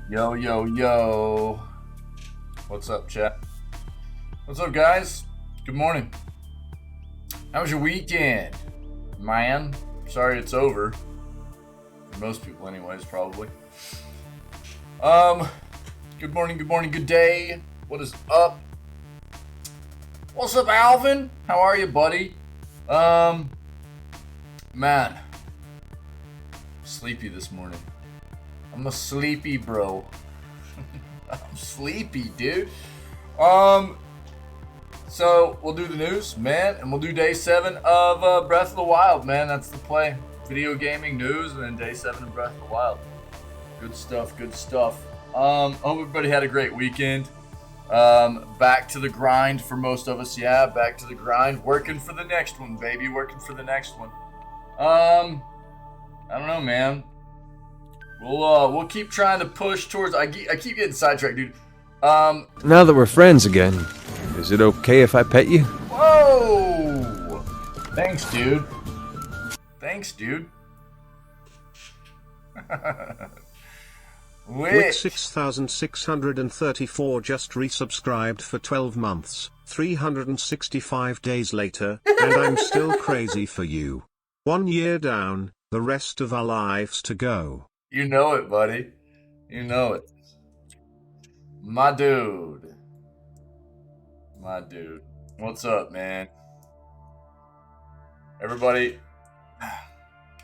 Yo, yo, yo. What's up, chat? What's up, guys? Good morning. How was your weekend, man? Sorry it's over. For most people, anyways, probably. Good morning, good day. What is up? What's up, Alvin? How are you, buddy? Man. Sleepy this morning. I'm a sleepy bro. I'm sleepy, dude. So we'll do the news, man, and we'll do day 7 of Breath of the Wild, man. That's the play. Video gaming news, and then day 7 of Breath of the Wild. Good stuff, good stuff. Hope everybody had a great weekend. Back to the grind for most of us, yeah. Back to the grind, working for the next one, baby. Working for the next one. I don't know, man. We'll keep trying to push towards. I keep getting sidetracked, dude. Now that we're friends again, is it okay if I pet you? Whoa! Thanks, dude. Thanks, dude. Wick 6634 just resubscribed for 12 months, 365 days later, and I'm still crazy for you. 1 year down, the rest of our lives to go. You know it, buddy. You know it. My dude. My dude. What's up, man? Everybody,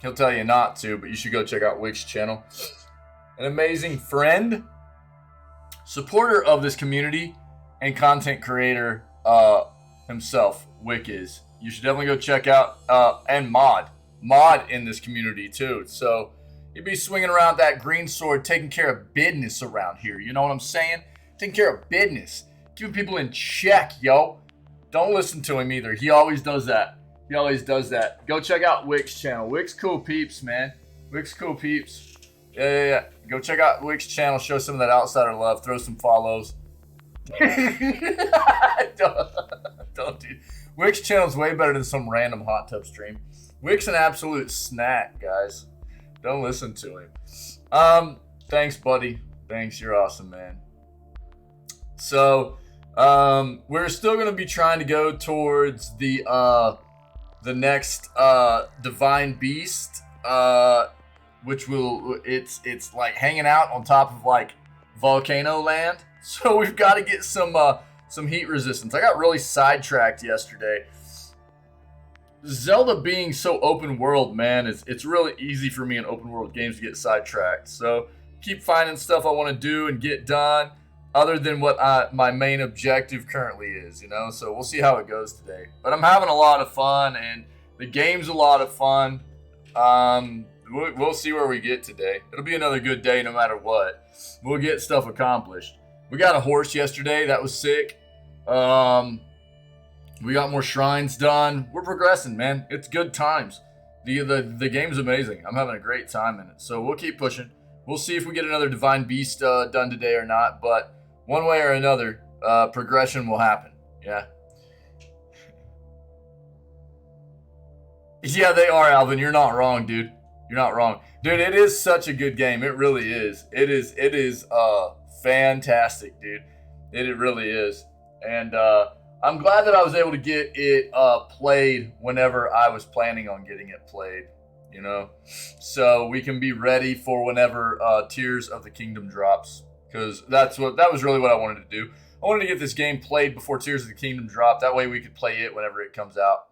he'll tell you not to, but you should go check out Wick's channel. An amazing friend, supporter of this community, and content creator himself, Wick is. You should definitely go check out, and mod in this community too. So he'd be swinging around that green sword, taking care of business around here. You know what I'm saying? Taking care of business, keeping people in check, yo. Don't listen to him either. He always does that. He always does that. Go check out Wick's channel. Wick's cool peeps, man. Wick's cool peeps. Yeah. Go check out Wick's channel. Show some of that outsider love. Throw some follows. don't do. Wick's channel's way better than some random hot tub stream. Wick's an absolute snack, guys. Don't listen to him. Thanks, buddy. Thanks, you're awesome, man. So, we're still gonna be trying to go towards the next divine beast, which it's like hanging out on top of like volcano land. So we've got to get some heat resistance. I got really sidetracked yesterday. Zelda being so open world, man, it's really easy for me in open world games to get sidetracked. So keep finding stuff I want to do and get done other than what my main objective currently is, you know? So we'll see how it goes today. But I'm having a lot of fun, and the game's a lot of fun. We'll see where we get today. It'll be another good day no matter what. We'll get stuff accomplished. We got a horse yesterday. That was sick. We got more shrines done. We're progressing, man. It's good times. The game's amazing. I'm having a great time in it. So we'll keep pushing. We'll see if we get another Divine Beast done today or not. But one way or another, progression will happen. Yeah. Yeah, they are, Alvin. You're not wrong, dude. You're not wrong. Dude, it is such a good game. It really is. It is fantastic, dude. It really is. And I'm glad that I was able to get it played whenever I was planning on getting it played, you know? So we can be ready for whenever Tears of the Kingdom drops, because that was really what I wanted to do. I wanted to get this game played before Tears of the Kingdom dropped. That way we could play it whenever it comes out.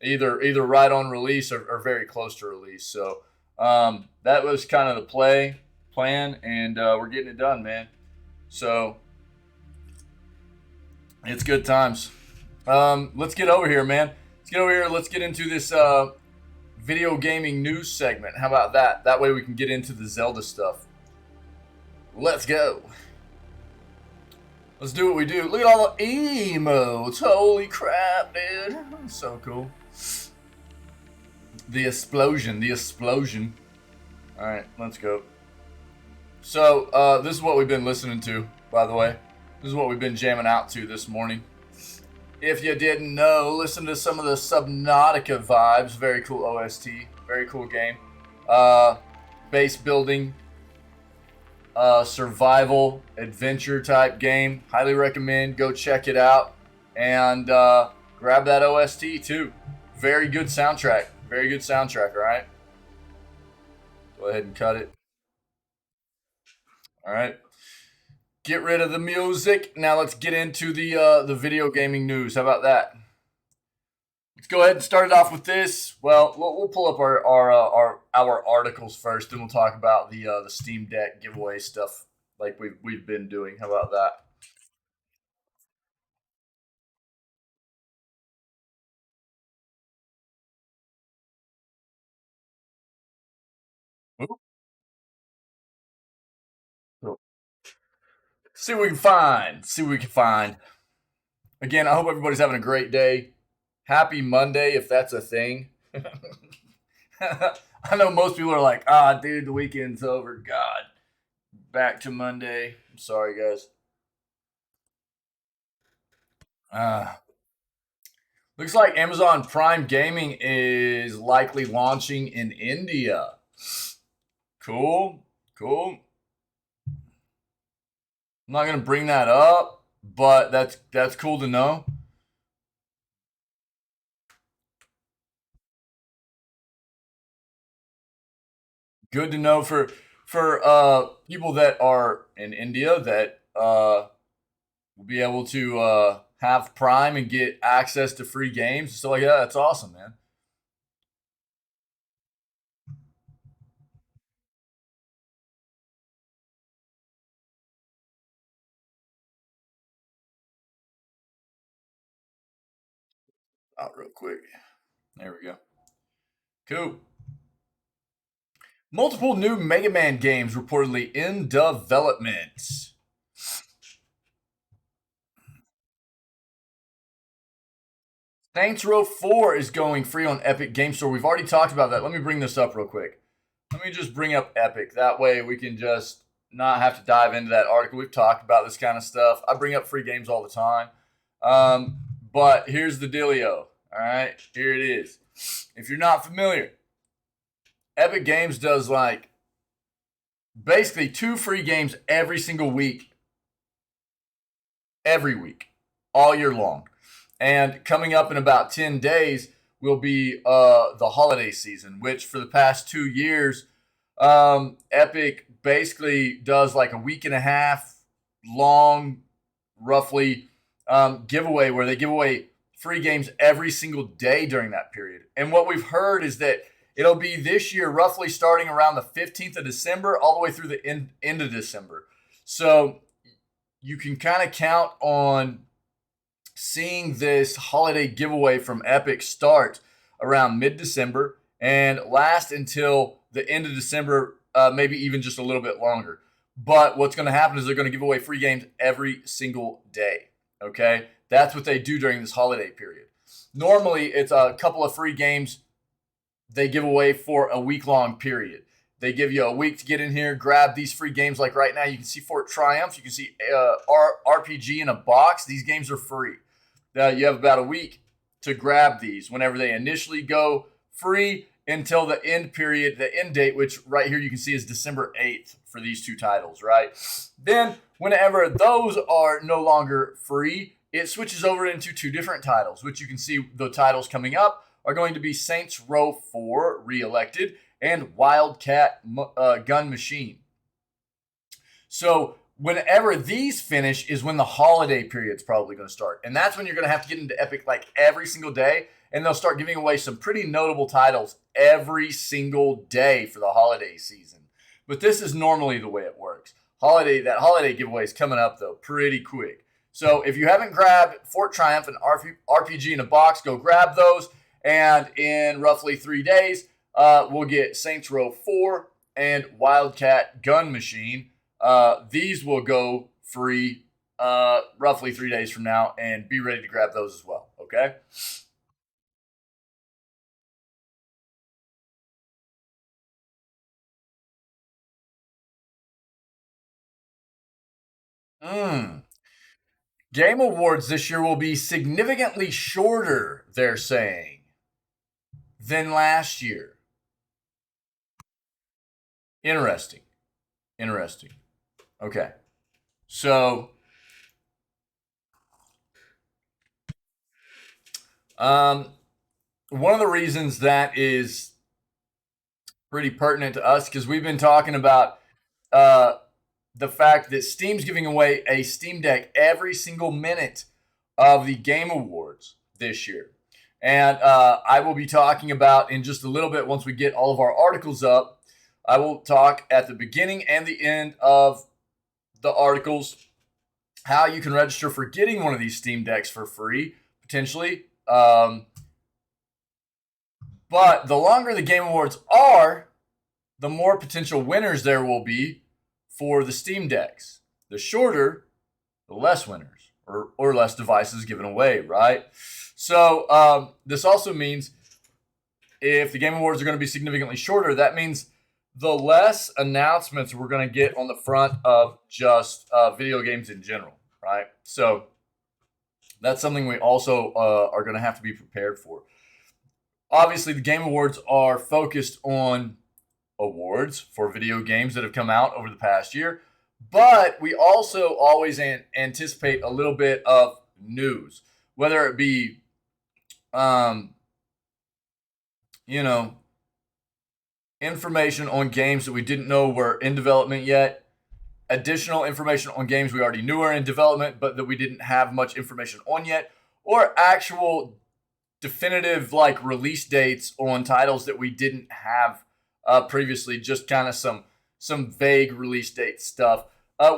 Either right on release or very close to release. So that was kind of the plan, and we're getting it done, man. So it's good times. Let's get over here, man. Let's get over here. Let's get into this video gaming news segment. How about that? That way we can get into the Zelda stuff. Let's go. Let's do what we do. Look at all the emotes. Holy crap, dude. That's so cool. The explosion. Alright, let's go. So, this is what we've been listening to, by the way. This is what we've been jamming out to this morning. If you didn't know, listen to some of the Subnautica vibes. Very cool OST. Very cool game. Base building. survival adventure type game. Highly recommend. Go check it out and grab that OST too. Very good soundtrack. Very good soundtrack. All right. Go ahead and cut it. All right. Get rid of the music. Now let's get into the video gaming news. How about that? Let's go ahead and start it off with this. Well, we'll pull up our articles first, then we'll talk about the Steam Deck giveaway stuff like we've been doing. How about that? Ooh. Cool. See what we can find. See what we can find. Again, I hope everybody's having a great day. Happy Monday, if that's a thing. I know most people are like, dude, the weekend's over. God, back to Monday. I'm sorry, guys. Looks like Amazon Prime Gaming is likely launching in India. Cool, cool. I'm not gonna bring that up, but that's cool to know. Good to know for people that are in India that will be able to have Prime and get access to free games and stuff like that. That's awesome, man. Out real quick. There we go. Cool. Multiple new Mega Man games reportedly in development. Saints Row 4 is going free on Epic Game Store. We've already talked about that. Let me bring this up real quick. Let me just bring up Epic. That way we can just not have to dive into that article. We've talked about this kind of stuff. I bring up free games all the time. But here's the dealio. All right, here it is. If you're not familiar, Epic Games does like basically 2 free games every single week. Every week. All year long. And coming up in about 10 days will be the holiday season, which for the past 2 years, Epic basically does like a week and a half long, roughly, giveaway where they give away free games every single day during that period. And what we've heard is that it'll be this year roughly starting around the 15th of December all the way through the end of December. So you can kind of count on seeing this holiday giveaway from Epic start around mid-December and last until the end of December, maybe even just a little bit longer. But what's going to happen is they're going to give away free games every single day. Okay? That's what they do during this holiday period. Normally, it's a couple of free games they give away for a week-long period. They give you a week to get in here, grab these free games. Like right now, you can see Fort Triumph. You can see RPG in a box. These games are free. You have about a week to grab these whenever they initially go free until the end period, the end date, which right here you can see is December 8th for these 2 titles, right? Then whenever those are no longer free, it switches over into 2 different titles, which you can see the titles coming up are going to be Saints Row 4 Re-Elected and Wildcat Gun Machine. So whenever these finish is when the holiday period's probably going to start. And that's when you're going to have to get into Epic like every single day. And they'll start giving away some pretty notable titles every single day for the holiday season. But this is normally the way it works. That holiday giveaway is coming up, though, pretty quick. So if you haven't grabbed Fort Triumph and RPG in a box, go grab those. And in roughly 3 days, we'll get Saints Row 4 and Wildcat Gun Machine. These will go free roughly 3 days from now, and be ready to grab those as well, okay? Game Awards this year will be significantly shorter, they're saying, than last year. Interesting. Interesting. Okay. So, one of the reasons that is pretty pertinent to us, because we've been talking about the fact that Steam's giving away a Steam Deck every single minute of the Game Awards this year. And I will be talking about in just a little bit, once we get all of our articles up, I will talk at the beginning and the end of the articles how you can register for getting one of these Steam Decks for free, potentially. But the longer the Game Awards are, the more potential winners there will be for the Steam Decks. The shorter, the less winners or less devices given away, right? So this also means if the Game Awards are going to be significantly shorter, that means the less announcements we're going to get on the front of just video games in general, right? So that's something we also are going to have to be prepared for. Obviously, the Game Awards are focused on awards for video games that have come out over the past year, but we also always anticipate a little bit of news, whether it be, information on games that we didn't know were in development yet, additional information on games we already knew were in development, but that we didn't have much information on yet, or actual definitive release dates on titles that we didn't have previously, just kind of some vague release date stuff.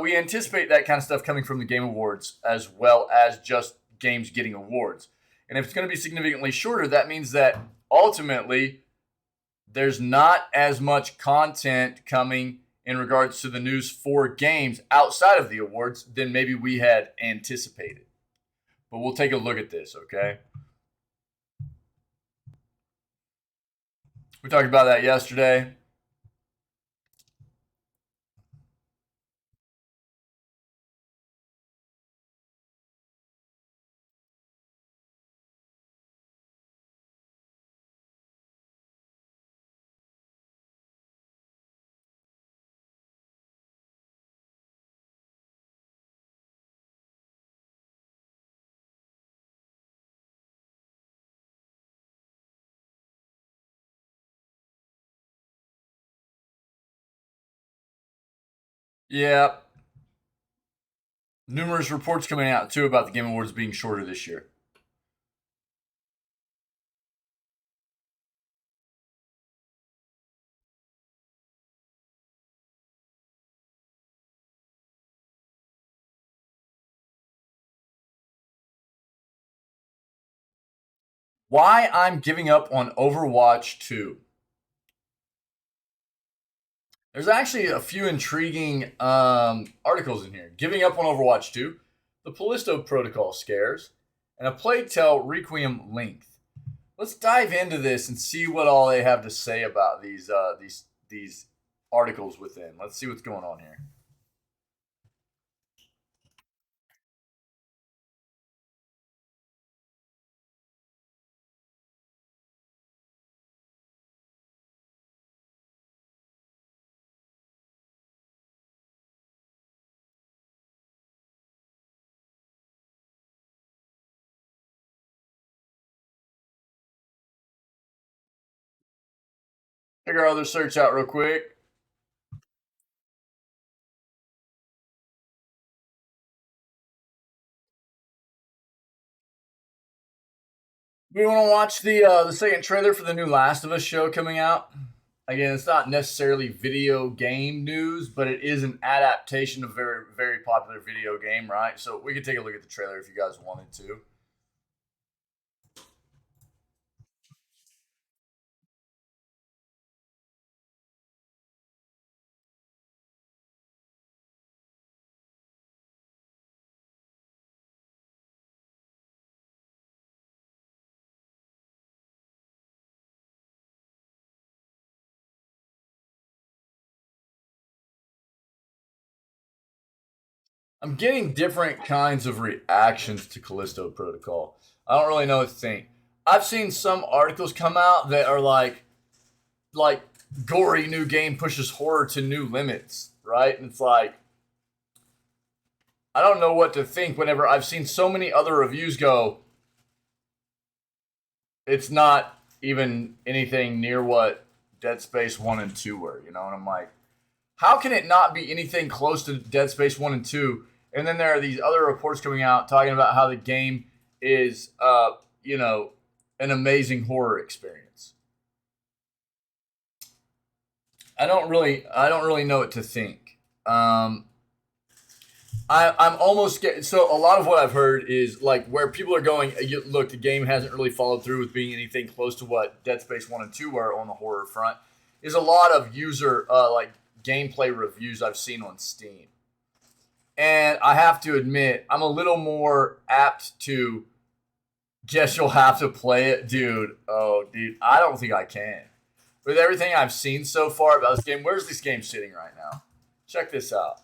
We anticipate that kind of stuff coming from the Game Awards as well as just games getting awards. And if it's going to be significantly shorter, that means that ultimately there's not as much content coming in regards to the news for games outside of the awards than maybe we had anticipated. But we'll take a look at this, okay? We talked about that yesterday. Yeah. Numerous reports coming out, too, about the Game Awards being shorter this year. Why I'm giving up on Overwatch 2. There's actually a few intriguing articles in here. Giving up on Overwatch 2, the Callisto Protocol scares, and a Plague Tale Requiem length. Let's dive into this and see what all they have to say about these articles within. Let's see what's going on here. Check our other search out real quick. We want to watch the second trailer for the new Last of Us show coming out. Again, it's not necessarily video game news, but it is an adaptation of a very, very popular video game, right? So we could take a look at the trailer if you guys wanted to. I'm getting different kinds of reactions to Callisto Protocol. I don't really know what to think. I've seen some articles come out that are like gory new game pushes horror to new limits, right? And it's like, I don't know what to think whenever I've seen so many other reviews go, it's not even anything near what Dead Space 1 and 2 were, you know? And I'm like, how can it not be anything close to Dead Space 1 and 2? And then there are these other reports coming out talking about how the game is, an amazing horror experience. I don't really know what to think. I'm almost getting, so a lot of what I've heard is like where people are going. Look, the game hasn't really followed through with being anything close to what Dead Space 1 and 2 were on the horror front. Is a lot of user like gameplay reviews I've seen on Steam, and I have to admit I'm a little more apt to guess you'll have to play it, dude. Oh, dude, I don't think I can. With everything I've seen so far about this game, where's this game sitting right now? Check this out.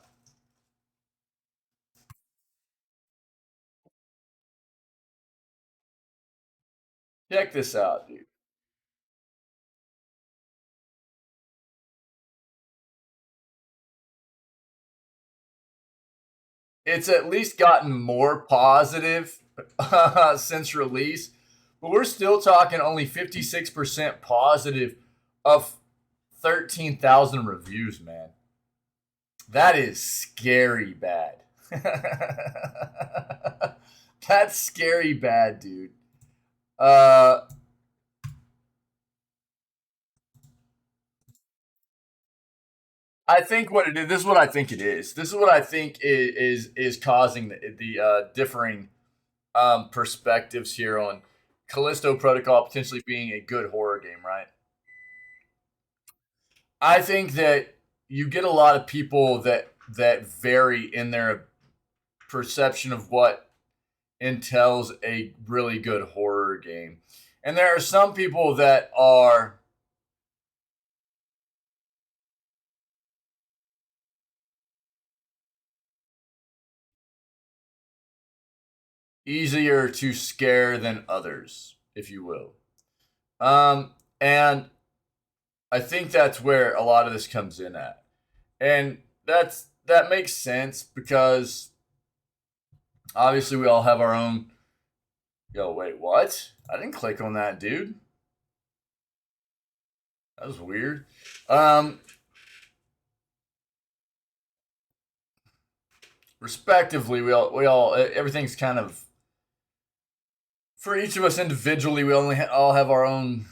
Check this out, dude. It's at least gotten more positive since release, but we're still talking only 56% positive of 13,000 reviews, man. That is scary bad. That's scary bad, dude. Uh, I think what it is. This is what I think it is. This is what I think is causing the differing perspectives here on Callisto Protocol potentially being a good horror game, right? I think that you get a lot of people that vary in their perception of what entails a really good horror game. And there are some people that are easier to scare than others, if you will. And I think that's where a lot of this comes in at. And that makes sense because obviously we all have our own. Yo, wait, what? I didn't click on that, dude. That was weird. Um, Respectively, we all everything's kind of for each of us individually. We only all have our own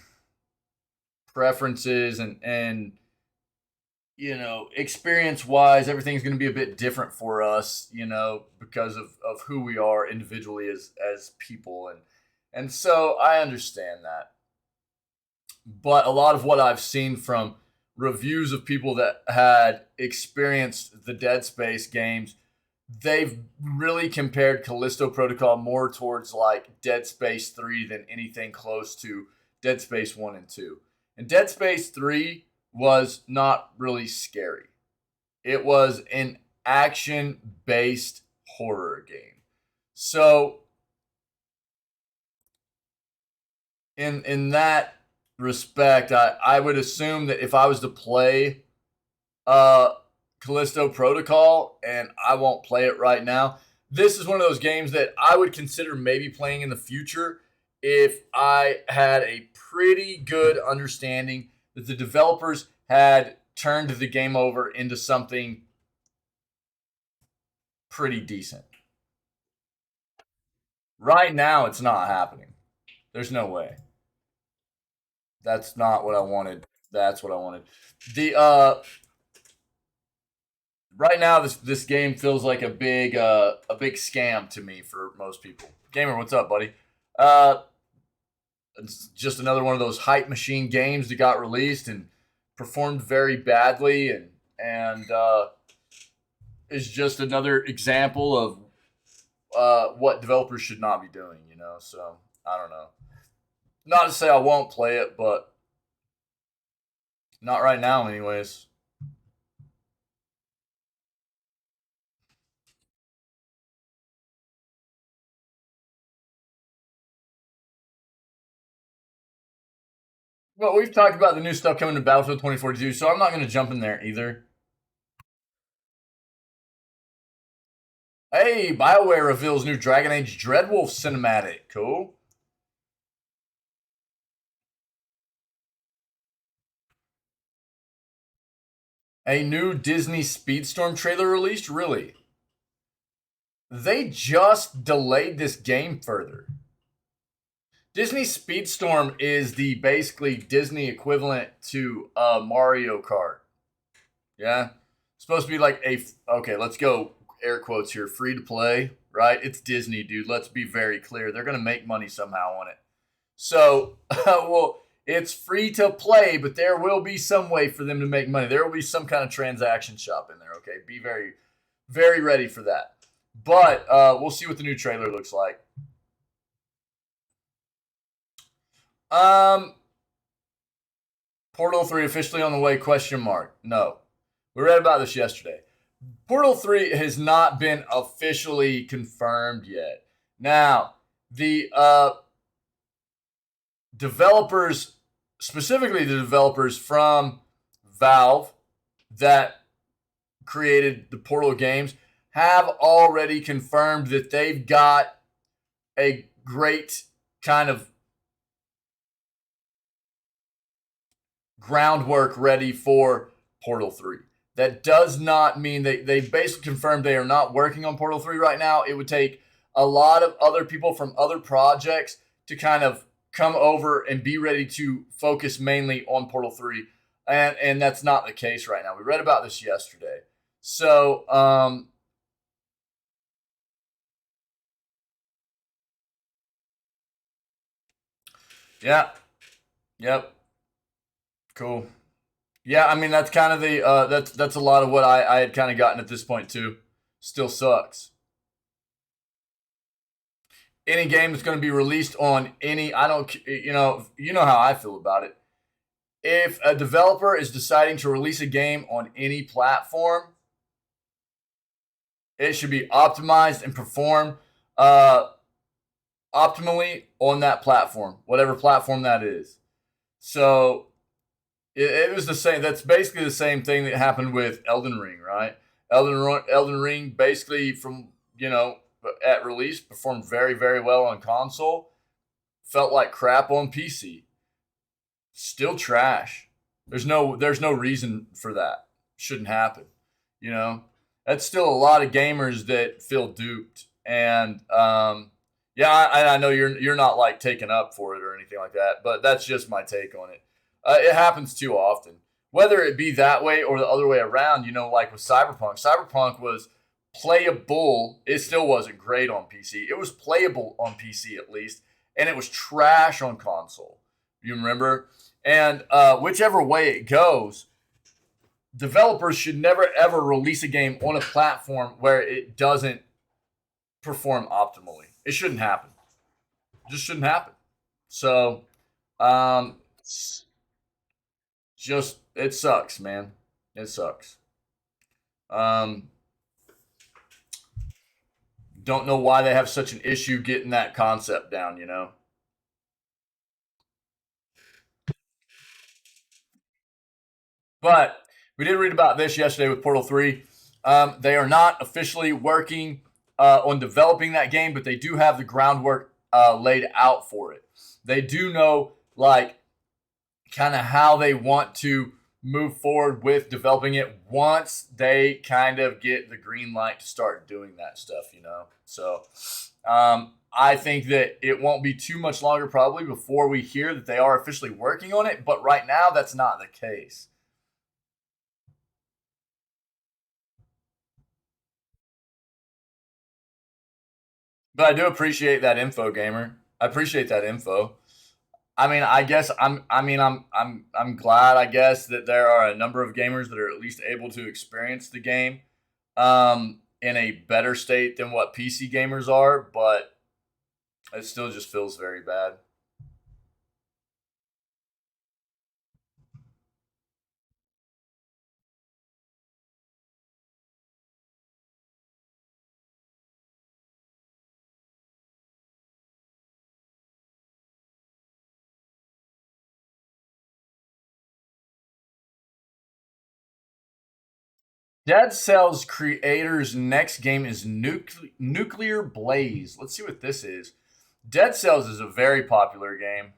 preferences and experience wise, everything's going to be a bit different for us, because of who we are individually as people, and so I understand that. But a lot of what I've seen from reviews of people that had experienced the Dead Space games, they've really compared Callisto Protocol more towards like Dead Space 3 than anything close to Dead Space 1 and 2. And Dead Space 3 was not really scary. It was an action based horror game. So in that respect, I would assume that if I was to play uh Callisto Protocol, and I won't play it right now, this is one of those games that I would consider maybe playing in the future if I had a pretty good understanding that the developers had turned the game over into something pretty decent. Right now, it's not happening. There's no way. That's not what I wanted. That's what I wanted. The Right now this game feels like a big scam to me for most people. Gamer, what's up, buddy? Uh, it's just another one of those hype machine games that got released and performed very badly, and is just another example of what developers should not be doing. So I don't know. Not to say I won't play it, but not right now, anyways. Well, we've talked about the new stuff coming to Battlefield 2042, so I'm not going to jump in there either. Hey, BioWare reveals new Dragon Age Dreadwolf cinematic. Cool. A new Disney Speedstorm trailer released? Really? They just delayed this game further. Disney Speedstorm is the basically Disney equivalent to Mario Kart. Yeah? Supposed to be like okay, let's go air quotes here, free to play, right? It's Disney, dude. Let's be very clear. They're going to make money somehow on it. So, well, it's free to play, but there will be some way for them to make money. There will be some kind of transaction shop in there, okay? Be very, very ready for that. But we'll see what the new trailer looks like. Portal 3 officially on the way, question mark. No. We read about this yesterday. Portal 3 has not been officially confirmed yet. Now, the developers, specifically the developers from Valve that created the Portal games, have already confirmed that they've got a great kind of groundwork ready for Portal 3. That does not mean they basically confirmed they are not working on Portal 3 right now. It would take a lot of other people from other projects to kind of come over and be ready to focus mainly on Portal 3. And that's not the case right now. We read about this yesterday. So, yeah. Yep. Cool. Yeah, I mean that's kind of the that's a lot of what I had kind of gotten at this point too. Still sucks. Any game that's going to be released on any, I don't, you know how I feel about it. If a developer is deciding to release a game on any platform, it should be optimized and perform optimally on that platform, whatever platform that is. So it was the same. That's basically the same thing that happened with Elden Ring, right? Elden Ring basically from at release performed very very well on console. Felt like crap on PC. Still trash. There's no reason for that. Shouldn't happen. You know, that's still a lot of gamers that feel duped. And yeah, I know you're not like taken up for it or anything like that, but that's just my take on it. It happens too often. Whether it be that way or the other way around, like with Cyberpunk. Cyberpunk was playable. It still wasn't great on PC. It was playable on PC at least, and it was trash on console. You remember? And whichever way it goes, developers should never ever release a game on a platform where it doesn't perform optimally. It shouldn't happen. It just shouldn't happen. So, um, just it sucks, man. It sucks. Um, don't know why they have such an issue getting that concept down. But we did read about this yesterday with Portal 3. They are not officially working on developing that game, but they do have the groundwork laid out for it. They do know, like, kind of how they want to move forward with developing it once they kind of get the green light to start doing that stuff. So I think that it won't be too much longer probably before we hear that they are officially working on it, but right now that's not the case. But I do appreciate that info, gamer. I appreciate that info. I mean, I guess I'm glad, I guess, that there are a number of gamers that are at least able to experience the game in a better state than what PC gamers are, but it still just feels very bad. Dead Cells creators' next game is Nuclear Blaze. Let's see what this is. Dead Cells is a very popular game.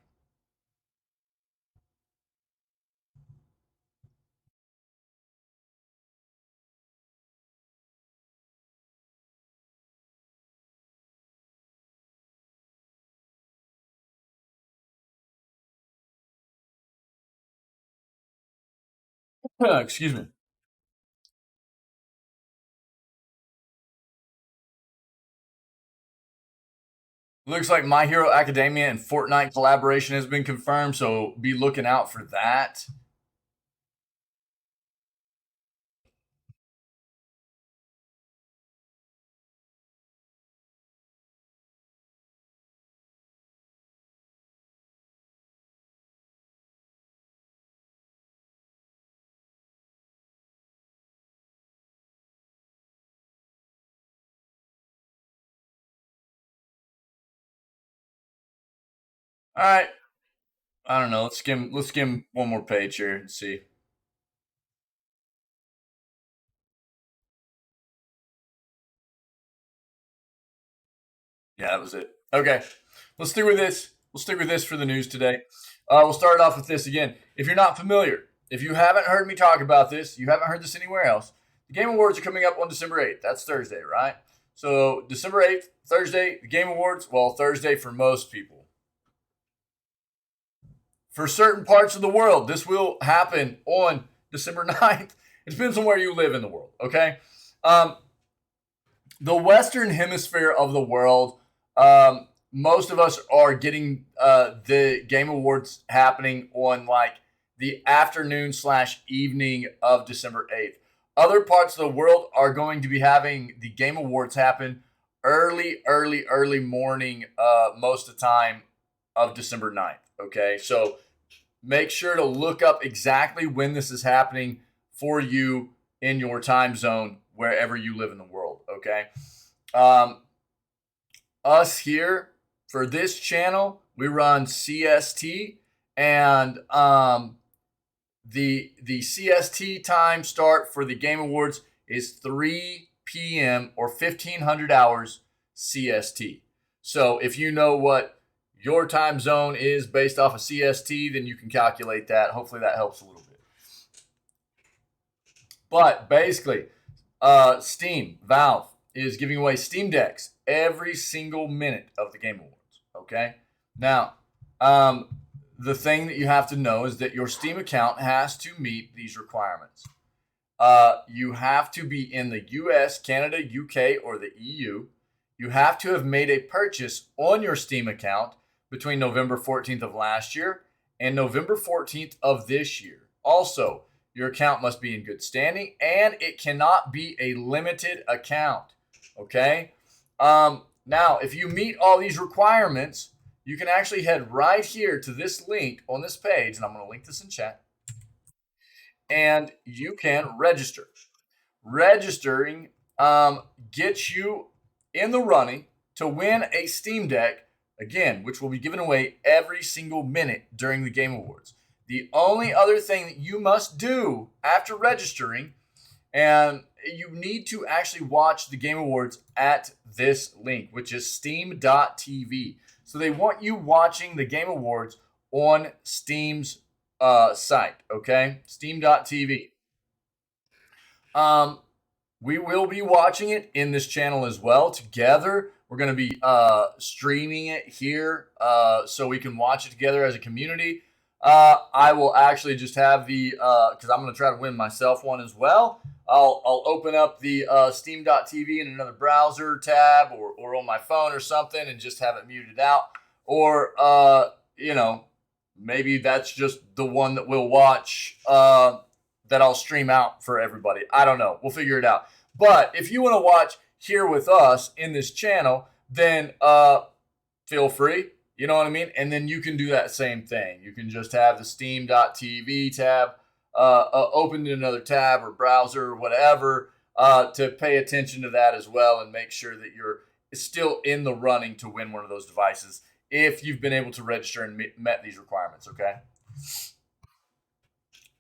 Excuse me. Looks like My Hero Academia and Fortnite collaboration has been confirmed, so be looking out for that. All right. I don't know. Let's skim one more page here and see. Yeah, that was it. Okay. Let's stick with this. We'll stick with this for the news today. We'll start off with this again. If you're not familiar, if you haven't heard me talk about this, you haven't heard this anywhere else, the Game Awards are coming up on December 8th. That's Thursday, right? So December 8th, Thursday, the Game Awards, well, Thursday for most people. For certain parts of the world, this will happen on December 9th. It depends on where you live in the world, okay? The Western Hemisphere of the world, most of us are getting the Game Awards happening on like the afternoon / evening of December 8th. Other parts of the world are going to be having the Game Awards happen early morning most of the time of December 9th. Okay, so make sure to look up exactly when this is happening for you in your time zone, wherever you live in the world. Okay, us here for this channel, we run CST, and the CST time start for the Game Awards is 3 p.m. or 1500 hours CST. So if you know what your time zone is based off of CST, then you can calculate that. Hopefully that helps a little bit. But basically, Steam, Valve, is giving away Steam Decks every single minute of the Game Awards. Okay? Now, the thing that you have to know is that your Steam account has to meet these requirements. You have to be in the US, Canada, UK, or the EU. You have to have made a purchase on your Steam account between November 14th of last year and November 14th of this year. Also, your account must be in good standing, and it cannot be a limited account. Okay? Now, if you meet all these requirements, you can actually head right here to this link on this page, and I'm going to link this in chat, and you can register. Registering gets you in the running to win a Steam Deck, again, which will be given away every single minute during the Game Awards. The only other thing that you must do after registering, and you need to actually watch the Game Awards at this link, which is steam.tv. So they want you watching the Game Awards on Steam's site, okay? Steam.tv. We will be watching it in this channel as well together. We're going to be streaming it here so we can watch it together as a community. I will actually just have the, because I'm going to try to win myself one as well. I'll open up the steam.tv in another browser tab or on my phone or something and just have it muted out. Or, maybe that's just the one that we'll watch that I'll stream out for everybody. I don't know. We'll figure it out. But if you want to watch here with us in this channel, then feel free. You know what I mean? And then you can do that same thing. You can just have the steam.tv tab open in another tab or browser or whatever to pay attention to that as well and make sure that you're still in the running to win one of those devices if you've been able to register and met these requirements, okay?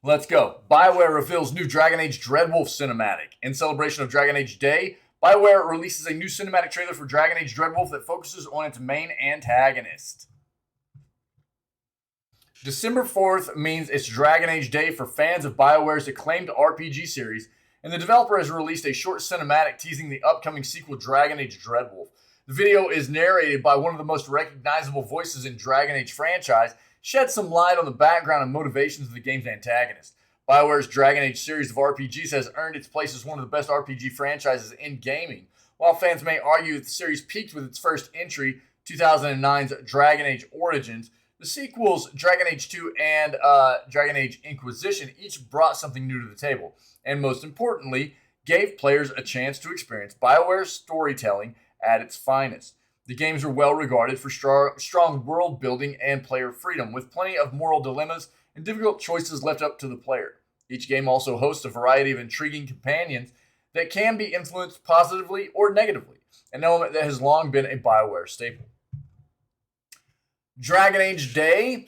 Let's go. BioWare reveals new Dragon Age Dreadwolf cinematic. In celebration of Dragon Age Day, BioWare releases a new cinematic trailer for Dragon Age Dreadwolf that focuses on its main antagonist. December 4th means it's Dragon Age Day for fans of BioWare's acclaimed RPG series, and the developer has released a short cinematic teasing the upcoming sequel Dragon Age Dreadwolf. The video is narrated by one of the most recognizable voices in Dragon Age franchise, sheds some light on the background and motivations of the game's antagonist. BioWare's Dragon Age series of RPGs has earned its place as one of the best RPG franchises in gaming. While fans may argue that the series peaked with its first entry, 2009's Dragon Age Origins, the sequels Dragon Age 2 and Dragon Age Inquisition each brought something new to the table, and most importantly, gave players a chance to experience BioWare's storytelling at its finest. The games are well regarded for strong world building and player freedom, with plenty of moral dilemmas and difficult choices left up to the player. Each game also hosts a variety of intriguing companions that can be influenced positively or negatively, an element that has long been a BioWare staple. Dragon Age Day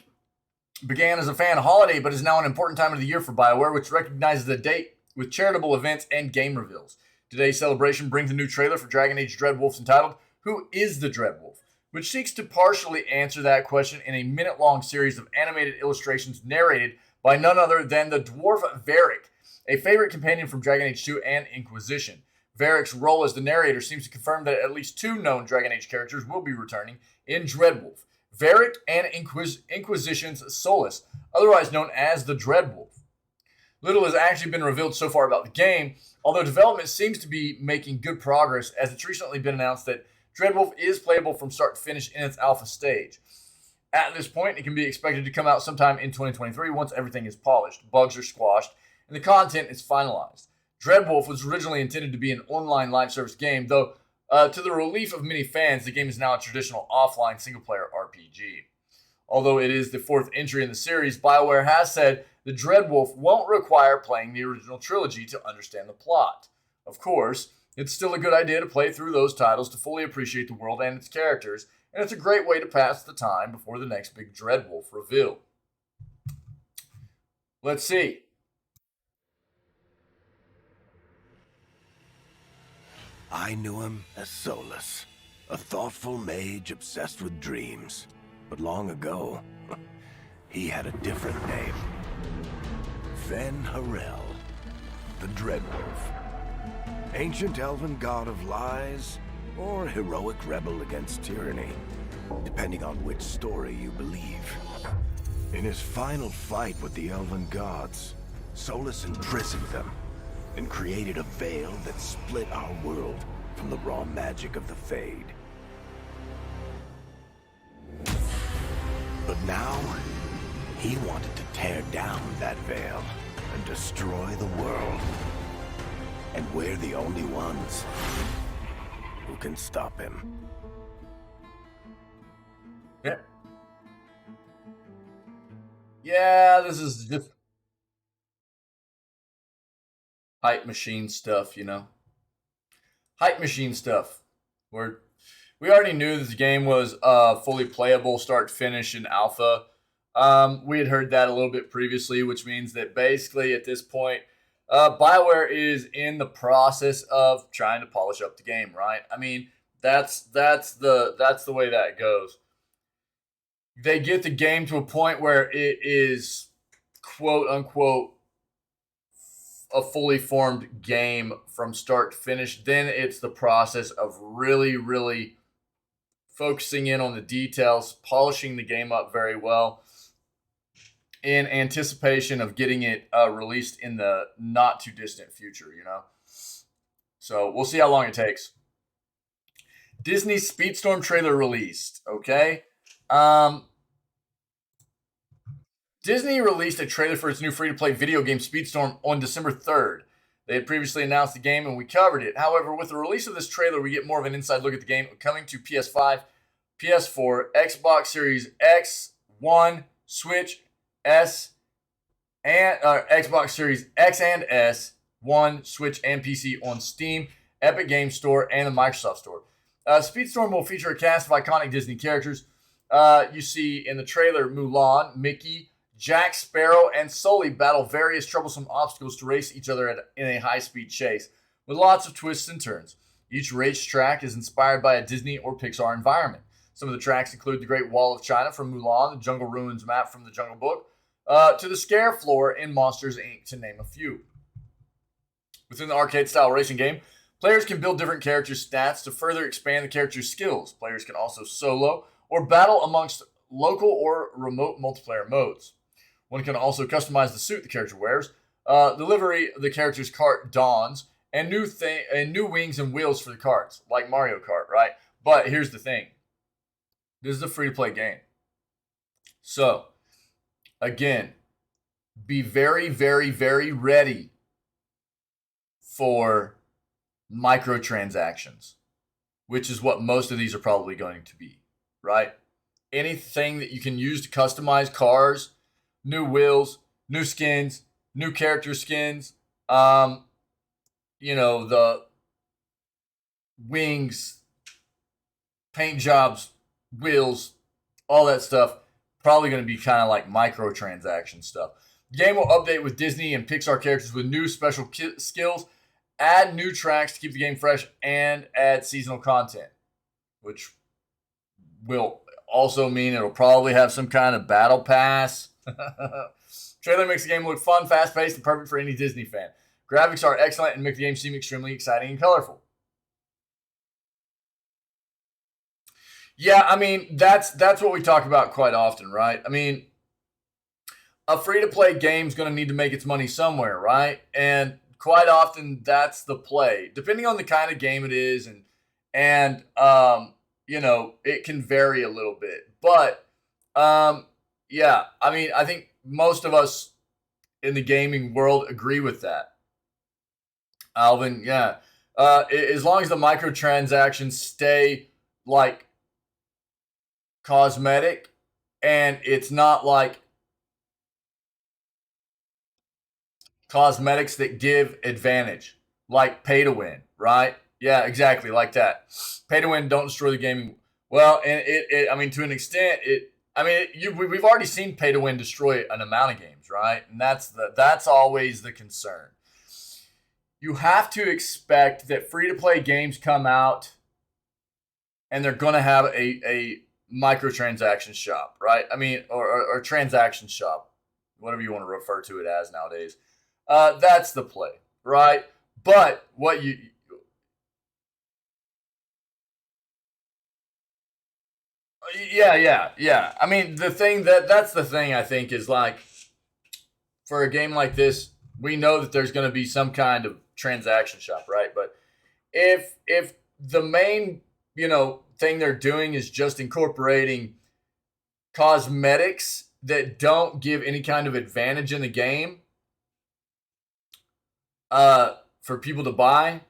began as a fan holiday, but is now an important time of the year for BioWare, which recognizes the date with charitable events and game reveals. Today's celebration brings a new trailer for Dragon Age Dreadwolf entitled Who is the Dreadwolf?, which seeks to partially answer that question in a minute-long series of animated illustrations narrated by none other than the dwarf Varric, a favorite companion from Dragon Age 2 and Inquisition. Varric's role as the narrator seems to confirm that at least two known Dragon Age characters will be returning in Dreadwolf, Varric and Inquisition's Solus, otherwise known as the Dreadwolf. Little has actually been revealed so far about the game, although development seems to be making good progress, as it's recently been announced that Dreadwolf is playable from start to finish in its alpha stage. At this point, it can be expected to come out sometime in 2023 once everything is polished, bugs are squashed, and the content is finalized. Dreadwolf was originally intended to be an online live service game, though to the relief of many fans, the game is now a traditional offline single-player RPG. Although it is the fourth entry in the series, BioWare has said the Dreadwolf won't require playing the original trilogy to understand the plot. Of course, it's still a good idea to play through those titles to fully appreciate the world and its characters, and it's a great way to pass the time before the next big Dreadwolf reveal. Let's see. I knew him as Solus, a thoughtful mage obsessed with dreams. But long ago, he had a different name. Fen Harel, the Dreadwolf. Ancient elven god of lies, or heroic rebel against tyranny, depending on which story you believe. In his final fight with the elven gods, Solus imprisoned them and created a veil that split our world from the raw magic of the Fade. But now, he wanted to tear down that veil and destroy the world. And we're the only ones who can stop him. Yeah. Yeah, this is just hype machine stuff, you know. Hype machine stuff. We already knew this game was fully playable, start to finish in alpha. We had heard that a little bit previously, which means that basically at this point, BioWare is in the process of trying to polish up the game, right? I mean, that's the way that goes. They get the game to a point where it is quote unquote a fully formed game from start to finish. Then it's the process of really focusing in on the details, polishing the game up very well in anticipation of getting it released in the not too distant future, you know? So we'll see how long it takes. Disney's Speedstorm trailer released, okay? Disney released a trailer for its new free-to-play video game Speedstorm on December 3rd. They had previously announced the game and we covered it. However, with the release of this trailer, we get more of an inside look at the game coming to PS5, PS4, Xbox Series X, One, Switch, S, and Xbox Series X and S, One, Switch, and PC on Steam, Epic Games Store, and the Microsoft Store. Speedstorm will feature a cast of iconic Disney characters. You see in the trailer Mulan, Mickey, Jack Sparrow and Sully battle various troublesome obstacles to race each other in a high-speed chase, with lots of twists and turns. Each racetrack is inspired by a Disney or Pixar environment. Some of the tracks include the Great Wall of China from Mulan, the Jungle Ruins map from the Jungle Book, to the Scare Floor in Monsters, Inc., to name a few. Within the arcade-style racing game, players can build different characters' stats to further expand the character's skills. Players can also solo or battle amongst local or remote multiplayer modes. One can also customize the suit the character wears, the livery the character's cart dons, and new wings and wheels for the carts, like Mario Kart, right? But here's the thing. This is a free-to-play game. So, again, be very, very, very ready for microtransactions, which is what most of these are probably going to be, right? Anything that you can use to customize cars, new wheels, new skins, new character skins, the wings, paint jobs, wheels, all that stuff, probably going to be kind of like microtransaction stuff. The game will update with Disney and Pixar characters with new special skills, add new tracks to keep the game fresh, and add seasonal content, which will also mean it'll probably have some kind of battle pass. Trailer makes the game look fun, fast-paced, and perfect for any Disney fan. Graphics are excellent and make the game seem extremely exciting and colorful. Yeah, I mean, that's what we talk about quite often, right? I mean, a free-to-play game's going to need to make its money somewhere, right? And quite often, that's the play. Depending on the kind of game it is, and it can vary a little bit. But, yeah, I mean, I think most of us in the gaming world agree with that. Alvin, yeah. As long as the microtransactions stay, like, cosmetic, and it's not like cosmetics that give advantage, like pay to win, right? Yeah, exactly, like that. Pay to win, don't destroy the gaming. Well, and I mean, to an extent, we've already seen pay to win destroy an amount of games, right? And that's always the concern. You have to expect that free to play games come out, and they're going to have a microtransaction shop, right? I mean, or transaction shop, whatever you want to refer to it as nowadays. That's the play, right? But what yeah. I mean, that's the thing I think is, like, for a game like this, we know that there's going to be some kind of transaction shop, right? But if the main, thing they're doing is just incorporating cosmetics that don't give any kind of advantage in the game for people to buy,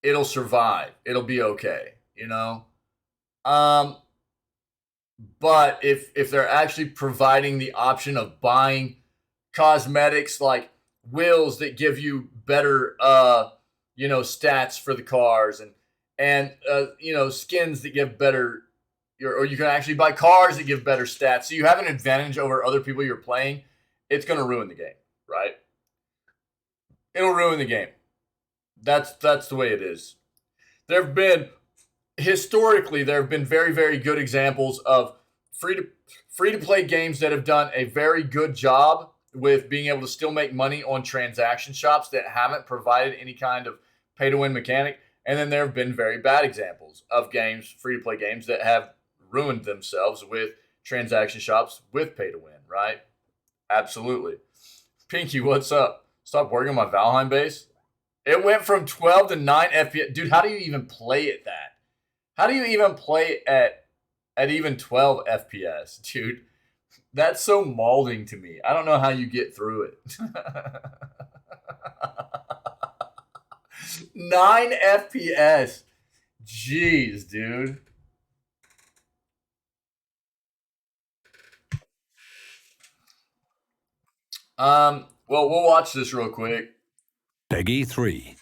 it'll survive. It'll be okay, But if they're actually providing the option of buying cosmetics like wheels that give you better stats for the cars, and skins that give better, or you can actually buy cars that give better stats, so you have an advantage over other people you're playing, it's going to ruin the game, right? It'll ruin the game. That's the way it is. Historically, there have been very, very good examples of free to play games that have done a very good job with being able to still make money on transaction shops that haven't provided any kind of pay to win mechanic. And then there have been very bad examples of games, free to play games, that have ruined themselves with transaction shops with pay to win, right? Absolutely. Pinky, what's up? Stop working on my Valheim base. It went from 12 to 9 FPS. Dude, how do you even play at that? How do you even play at even 12 FPS, dude? That's so molding to me. I don't know how you get through it. 9 FPS. Jeez, dude. Well, we'll watch this real quick. Peggy 3.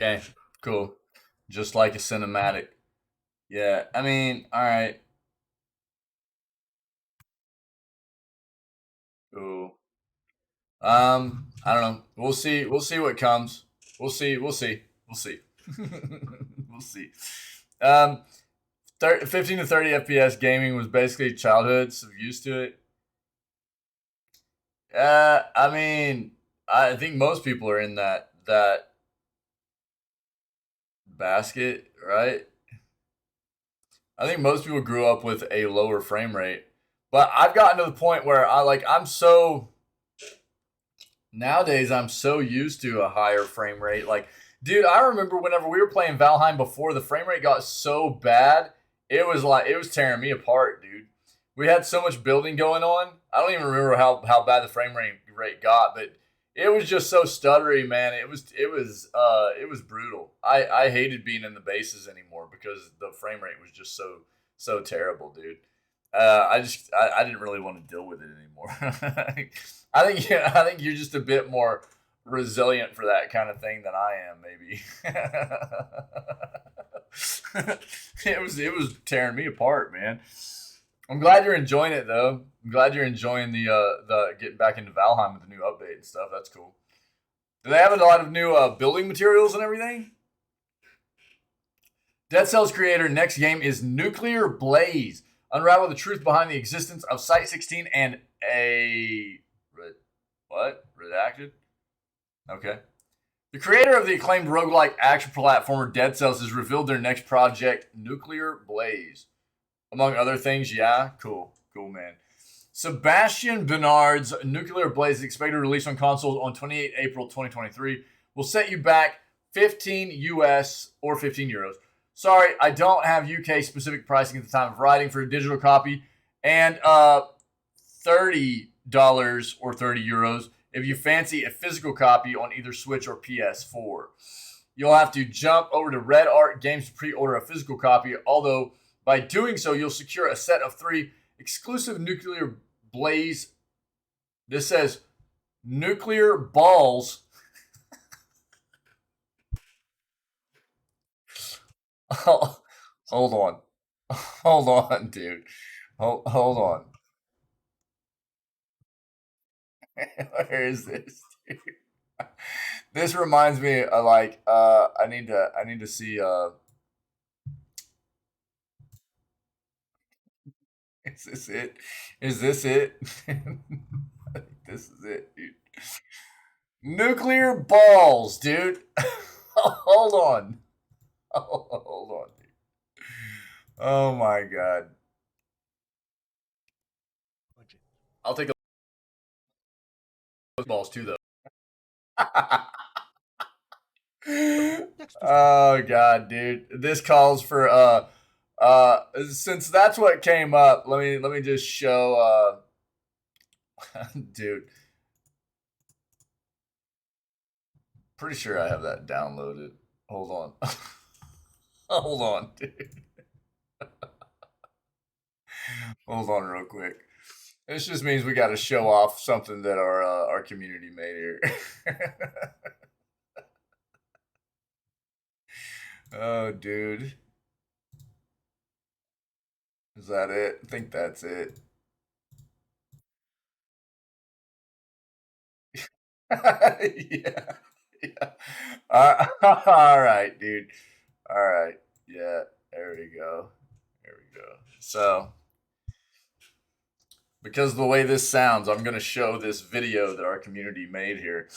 Okay, cool. Just like a cinematic. Yeah, I mean, all right. Cool. I don't know. We'll see. We'll see what comes. We'll see. We'll see. We'll see. We'll see. Um, 15 to 30 FPS gaming was basically childhood, so used to it. I mean, I think most people are in that basket, right? I think most people grew up with a lower frame rate, but I've gotten to the point where I'm so nowadays I'm so used to a higher frame rate. Like, dude, I remember whenever we were playing Valheim before, the frame rate got so bad, it was tearing me apart, dude. We had so much building going on. I don't even remember how bad the frame rate got, but it was just so stuttery, man. It was brutal. I hated being in the bases anymore because the frame rate was just so terrible, dude. I didn't really want to deal with it anymore. I think you're just a bit more resilient for that kind of thing than I am, maybe. It was tearing me apart, man. I'm glad you're enjoying it though. I'm glad you're enjoying the getting back into Valheim with the new update and stuff. That's cool. Do they have a lot of new building materials and everything? Dead Cells creator next game is Nuclear Blaze. Unravel the truth behind the existence of Site 16 and a what? Redacted? Okay. The creator of the acclaimed roguelike action platformer Dead Cells has revealed their next project, Nuclear Blaze. Among other things, yeah, cool, man. Sebastian Bernard's Nuclear Blaze is expected to release on consoles on 28 April 2023. Will set you back 15 US or 15 euros. Sorry, I don't have UK specific pricing at the time of writing for a digital copy, and $30 or 30 euros if you fancy a physical copy on either Switch or PS4. You'll have to jump over to Red Art Games to pre-order a physical copy, although by doing so, you'll secure a set of 3 exclusive Nuclear Blaze. This says Nuclear Balls. Oh, hold on. Hold on, dude. Hold on. Where is this, dude? This reminds me of I need to see is this it? Is this it? I think this is it, dude. Nuclear balls, dude. Hold on. Hold on, dude. Oh my god. I'll take those balls too, though. Oh god, dude. This calls for since that's what came up, let me just show dude. Pretty sure I have that downloaded. Hold on. Hold on, dude. Hold on real quick. This just means we got to show off something that our community made here. Oh, dude. Is that it? I think that's it. Yeah. Yeah. All right, dude. All right. Yeah. There we go. There we go. So, because of the way this sounds, I'm going to show this video that our community made here.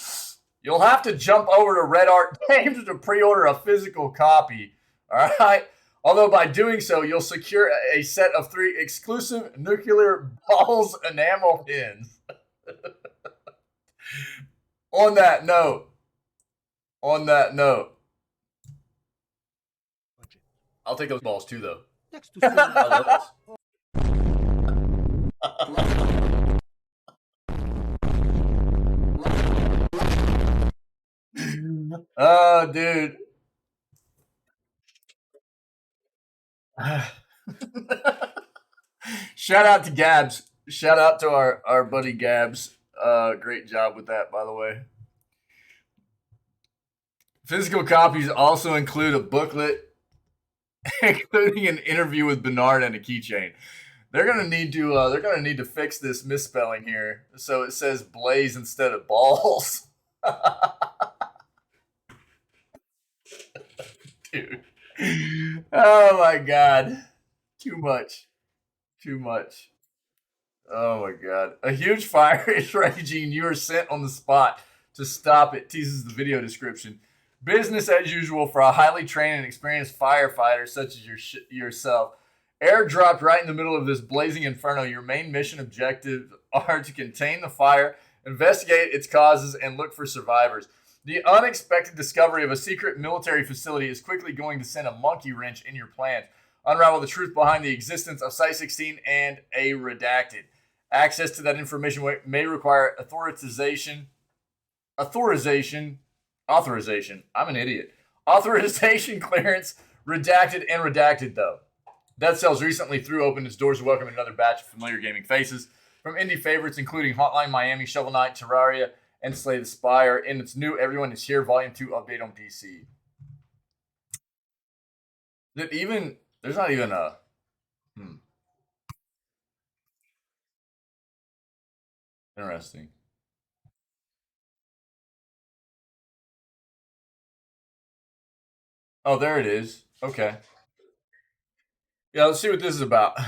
You'll have to jump over to Red Art Games to pre-order a physical copy. All right. Although by doing so, you'll secure a set of 3 exclusive Nuclear Balls enamel pins. On that note, I'll take those balls too, though. I love this. Oh, dude. Shout out to Gabs. Shout out to our buddy Gabs. Great job with that, by the way. Physical copies also include a booklet, including an interview with Bernard and a keychain. They're gonna need to fix this misspelling here. So it says Blaze instead of balls. Dude. Oh my god. Too much. Too much. Oh my god. A huge fire is raging. You are sent on the spot to stop it, teases the video description. Business as usual for a highly trained and experienced firefighter such as yourself. Airdropped right in the middle of this blazing inferno. Your main mission objectives are to contain the fire, investigate its causes, and look for survivors. The unexpected discovery of a secret military facility is quickly going to send a monkey wrench in your plans. Unravel the truth behind the existence of Site-16 and a redacted. Access to that information may require authorization. I'm an idiot. Authorization, clearance, redacted, and redacted, though. Dead Cells recently threw open its doors to welcome another batch of familiar gaming faces, from indie favorites including Hotline Miami, Shovel Knight, Terraria, and Slay the Spire, and its new Everyone is Here Volume 2 update on PC. There's not even a... Interesting. Oh, there it is. Okay. Yeah, let's see what this is about.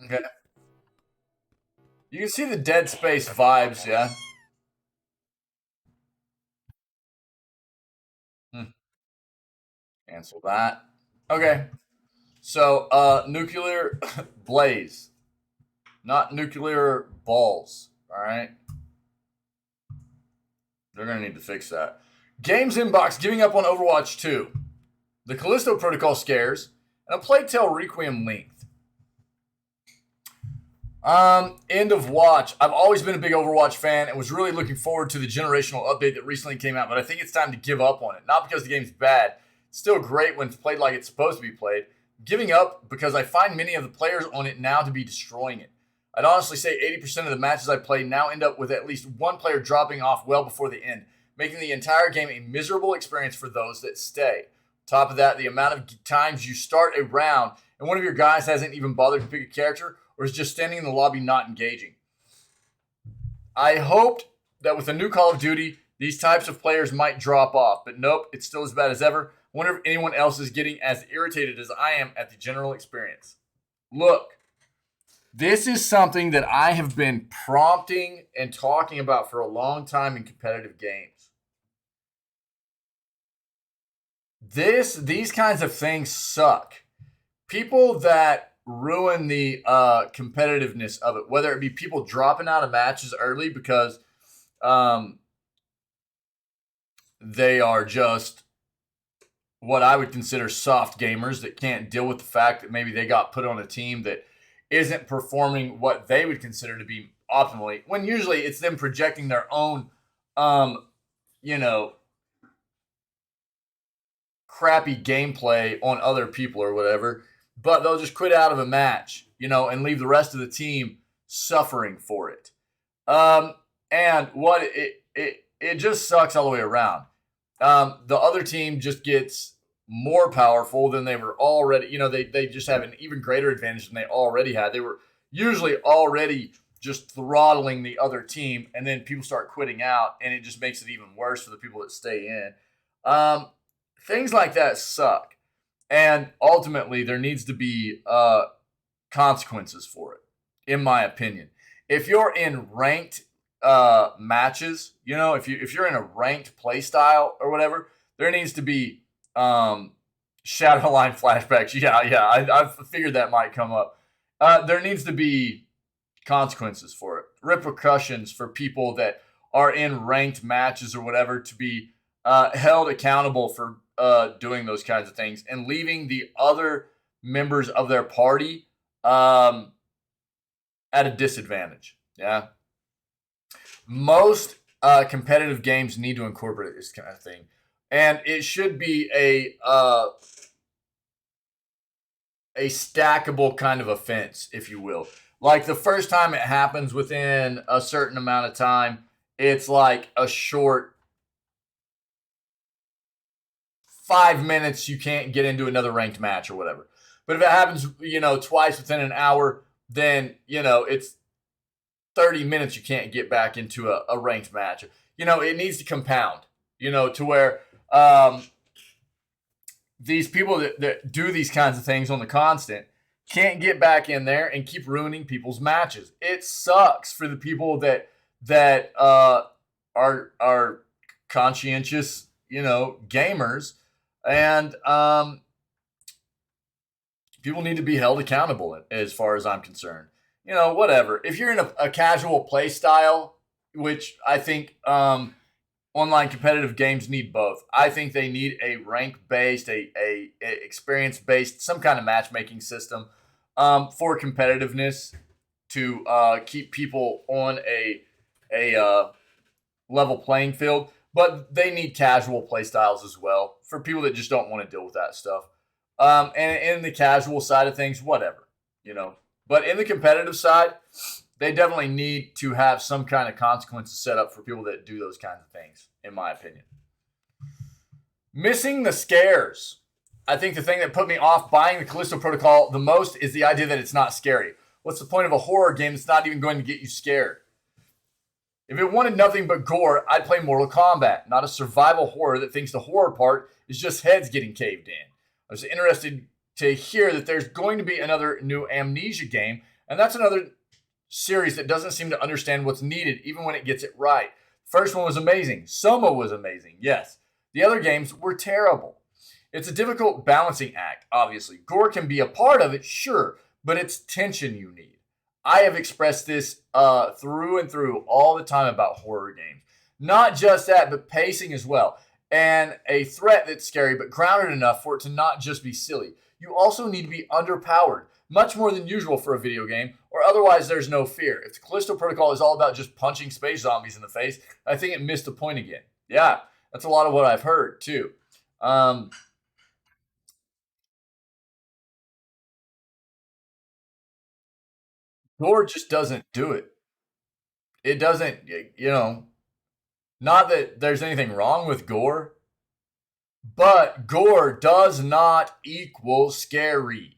Okay. You can see the Dead Space vibes, yeah? Cancel that. Okay. So, nuclear blaze. Not nuclear balls. Alright? They're gonna need to fix that. Games Inbox giving up on Overwatch 2. The Callisto Protocol scares. And a Plague Tale Requiem length. End of watch. I've always been a big Overwatch fan and was really looking forward to the generational update that recently came out, but I think it's time to give up on it. Not because the game's bad. It's still great when it's played like it's supposed to be played. Giving up because I find many of the players on it now to be destroying it. I'd honestly say 80% of the matches I play now end up with at least one player dropping off well before the end, making the entire game a miserable experience for those that stay. Top of that, the amount of times you start a round and one of your guys hasn't even bothered to pick a character or is just standing in the lobby not engaging. I hoped that with a new Call of Duty, these types of players might drop off, but nope, it's still as bad as ever. I wonder if anyone else is getting as irritated as I am at the general experience. Look, this is something that I have been prompting and talking about for a long time in competitive games. These kinds of things suck. People that ruin the competitiveness of it, whether it be people dropping out of matches early because they are just what I would consider soft gamers that can't deal with the fact that maybe they got put on a team that isn't performing what they would consider to be optimally, when usually it's them projecting their own crappy gameplay on other people or whatever, but they'll just quit out of a match, and leave the rest of the team suffering for it. And what it just sucks all the way around. The other team just gets more powerful than they were already. They just have an even greater advantage than they already had. They were usually already just throttling the other team, and then people start quitting out, and it just makes it even worse for the people that stay in. Things like that suck. And ultimately, there needs to be consequences for it, in my opinion. If you're in ranked matches, you know, if you're in a ranked play style or whatever, there needs to be Shadowline flashbacks. Yeah, I figured that might come up. There needs to be consequences for it, repercussions for people that are in ranked matches or whatever to be held accountable for doing those kinds of things and leaving the other members of their party at a disadvantage. Yeah. Most competitive games need to incorporate this kind of thing. And it should be a stackable kind of offense, if you will. Like the first time it happens within a certain amount of time, it's like a short 5 minutes, you can't get into another ranked match or whatever. But if it happens, you know, twice within an hour, then, you know, it's 30 minutes you can't get back into a ranked match. You know, it needs to compound, you know, to where these people that do these kinds of things on the constant can't get back in there and keep ruining people's matches. It sucks for the people that are conscientious, you know, gamers, and people need to be held accountable as far as I'm concerned. You know, whatever. If you're in a casual play style, which I think online competitive games need both. I think they need a rank-based, a experience-based, some kind of matchmaking system for competitiveness to keep people on a level playing field. But they need casual play styles as well for people that just don't want to deal with that stuff. And in the casual side of things, whatever, you know. But in the competitive side, they definitely need to have some kind of consequences set up for people that do those kinds of things, in my opinion. Missing the scares. I think the thing that put me off buying the Callisto Protocol the most is the idea that it's not scary. What's the point of a horror game that's not even going to get you scared? If it wanted nothing but gore, I'd play Mortal Kombat, not a survival horror that thinks the horror part is just heads getting caved in. I was interested to hear that there's going to be another new Amnesia game, and that's another series that doesn't seem to understand what's needed even when it gets it right. First one was amazing. Soma was amazing, yes. The other games were terrible. It's a difficult balancing act, obviously. Gore can be a part of it, sure, but it's tension you need. I have expressed this through and through all the time about horror games. Not just that, but pacing as well. And a threat that's scary, but grounded enough for it to not just be silly. You also need to be underpowered, much more than usual for a video game, or otherwise there's no fear. If the Callisto Protocol is all about just punching space zombies in the face, I think it missed the point again. Yeah, that's a lot of what I've heard, too. Gore just doesn't do it. It doesn't, you know, not that there's anything wrong with gore, but gore does not equal scary.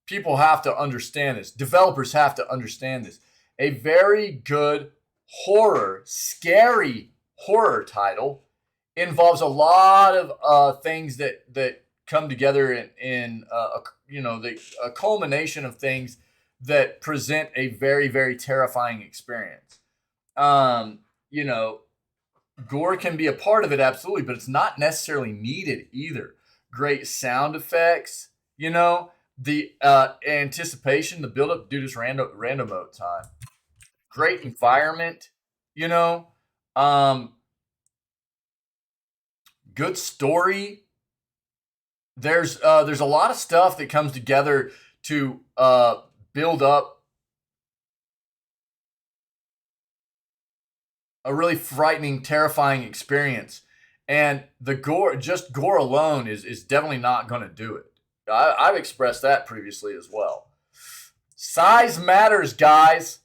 People have to understand this. Developers have to understand this. A very good horror, scary horror title involves a lot of things that come together in you know, a culmination of things that present a very, very terrifying experience. You know, gore can be a part of it, absolutely, but it's not necessarily needed either. Great sound effects, you know, the anticipation, the build-up, dude, it's random mode time. Great environment, you know, good story. There's a lot of stuff that comes together to build up a really frightening, terrifying experience. And the gore, just gore alone is definitely not going to do it. I've expressed that previously as well. Size matters, guys.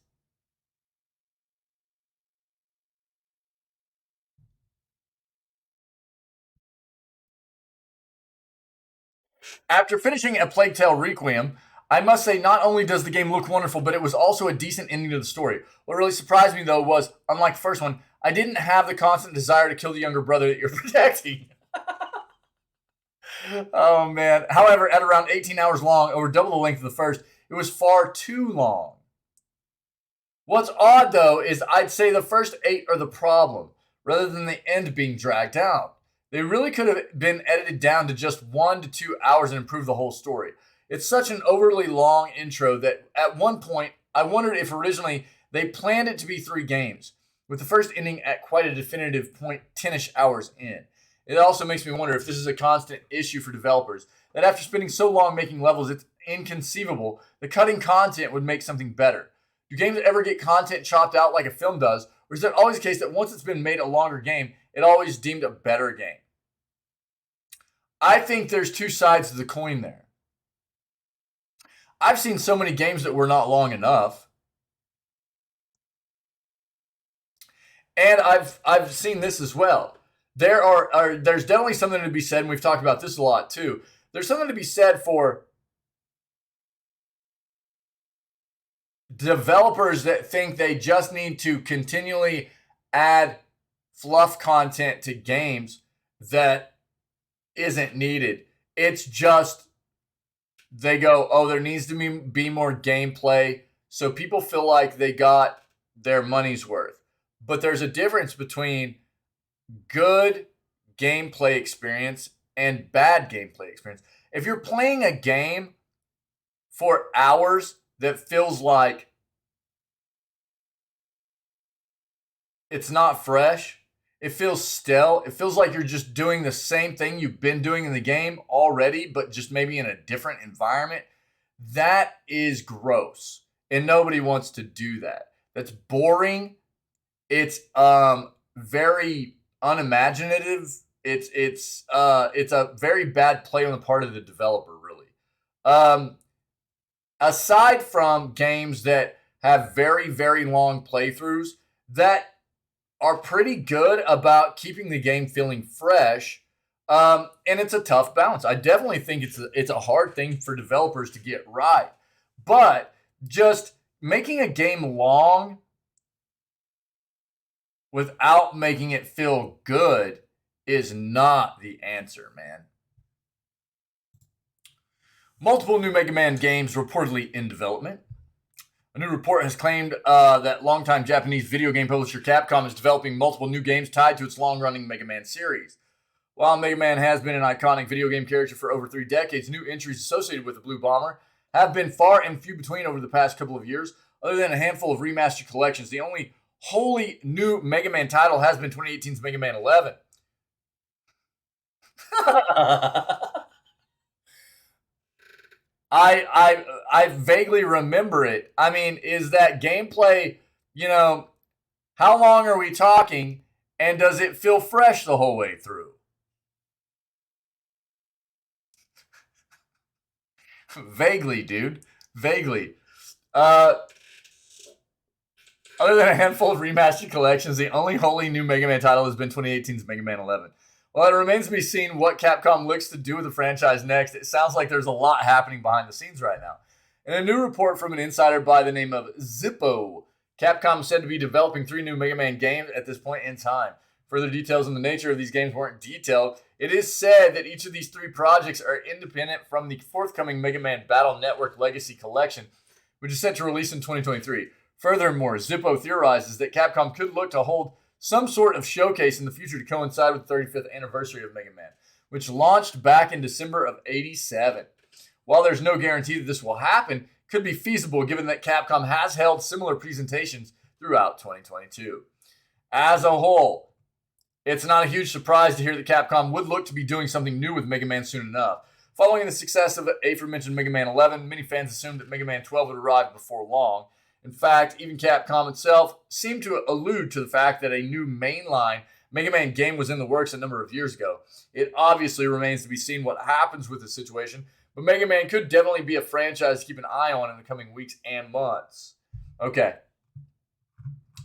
After finishing A Plague Tale Requiem, I must say not only does the game look wonderful, but it was also a decent ending to the story. What really surprised me, though, was, unlike the first one, I didn't have the constant desire to kill the younger brother that you're protecting. Oh, man. However, at around 18 hours long, over double the length of the first, it was far too long. What's odd, though, is I'd say the first 8 are the problem, rather than the end being dragged out. They really could have been edited down to just 1 to 2 hours and improved the whole story. It's such an overly long intro that at one point, I wondered if originally they planned it to be 3 games, with the first ending at quite a definitive point 10-ish hours in. It also makes me wonder if this is a constant issue for developers, that after spending so long making levels, it's inconceivable that cutting content would make something better. Do games ever get content chopped out like a film does, or is it always the case that once it's been made a longer game, it always deemed a better game? I think there's 2 sides to the coin there. I've seen so many games that were not long enough. And I've seen this as well. There's definitely something to be said, and we've talked about this a lot too. There's something to be said for developers that think they just need to continually add fluff content to games that isn't needed. It's just they go, oh, there needs to be more gameplay, so people feel like they got their money's worth. But there's a difference between good gameplay experience and bad gameplay experience. If you're playing a game for hours that feels like it's not fresh, it feels stale, it feels like you're just doing the same thing you've been doing in the game already, but just maybe in a different environment, that is gross. And nobody wants to do that. That's boring. It's very unimaginative. It's a very bad play on the part of the developer, really. Aside from games that have very, very long playthroughs that are pretty good about keeping the game feeling fresh, and it's a tough balance. I definitely think it's a hard thing for developers to get right. But just making a game long without making it feel good is not the answer, man. Multiple new Mega Man games reportedly in development. A new report has claimed that longtime Japanese video game publisher Capcom is developing multiple new games tied to its long-running Mega Man series. While Mega Man has been an iconic video game character for over 3 decades, new entries associated with the Blue Bomber have been far and few between over the past couple of years. Other than a handful of remastered collections, the only wholly new Mega Man title has been 2018's Mega Man 11. I vaguely remember it. I mean, is that gameplay, how long are we talking, and does it feel fresh the whole way through? Vaguely, dude. Vaguely. Other than a handful of remastered collections, the only wholly new Mega Man title has been 2018's Mega Man 11. While it remains to be seen what Capcom looks to do with the franchise next, it sounds like there's a lot happening behind the scenes right now. In a new report from an insider by the name of Zippo, Capcom is said to be developing 3 new Mega Man games at this point in time. Further details on the nature of these games weren't detailed. It is said that each of these 3 projects are independent from the forthcoming Mega Man Battle Network Legacy Collection, which is set to release in 2023. Furthermore, Zippo theorizes that Capcom could look to hold some sort of showcase in the future to coincide with the 35th anniversary of Mega Man, which launched back in December of '87. While there's no guarantee that this will happen, it could be feasible given that Capcom has held similar presentations throughout 2022. As a whole, it's not a huge surprise to hear that Capcom would look to be doing something new with Mega Man soon enough. Following the success of the aforementioned Mega Man 11, many fans assumed that Mega Man 12 would arrive before long. In fact, even Capcom itself seemed to allude to the fact that a new mainline Mega Man game was in the works a number of years ago. It obviously remains to be seen what happens with this situation, but Mega Man could definitely be a franchise to keep an eye on in the coming weeks and months. Okay.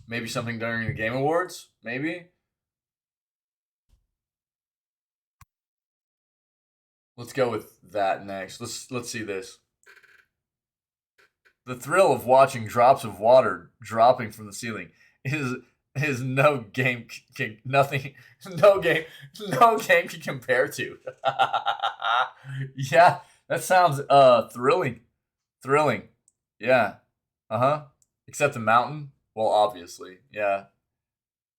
Maybe something during the Game Awards? Maybe? Let's go with that next. Let's see this. The thrill of watching drops of water dropping from the ceiling is is no game nothing no game can compare to. Yeah, that sounds thrilling. Yeah. Uh-huh. Except the mountain. Well, obviously. Yeah.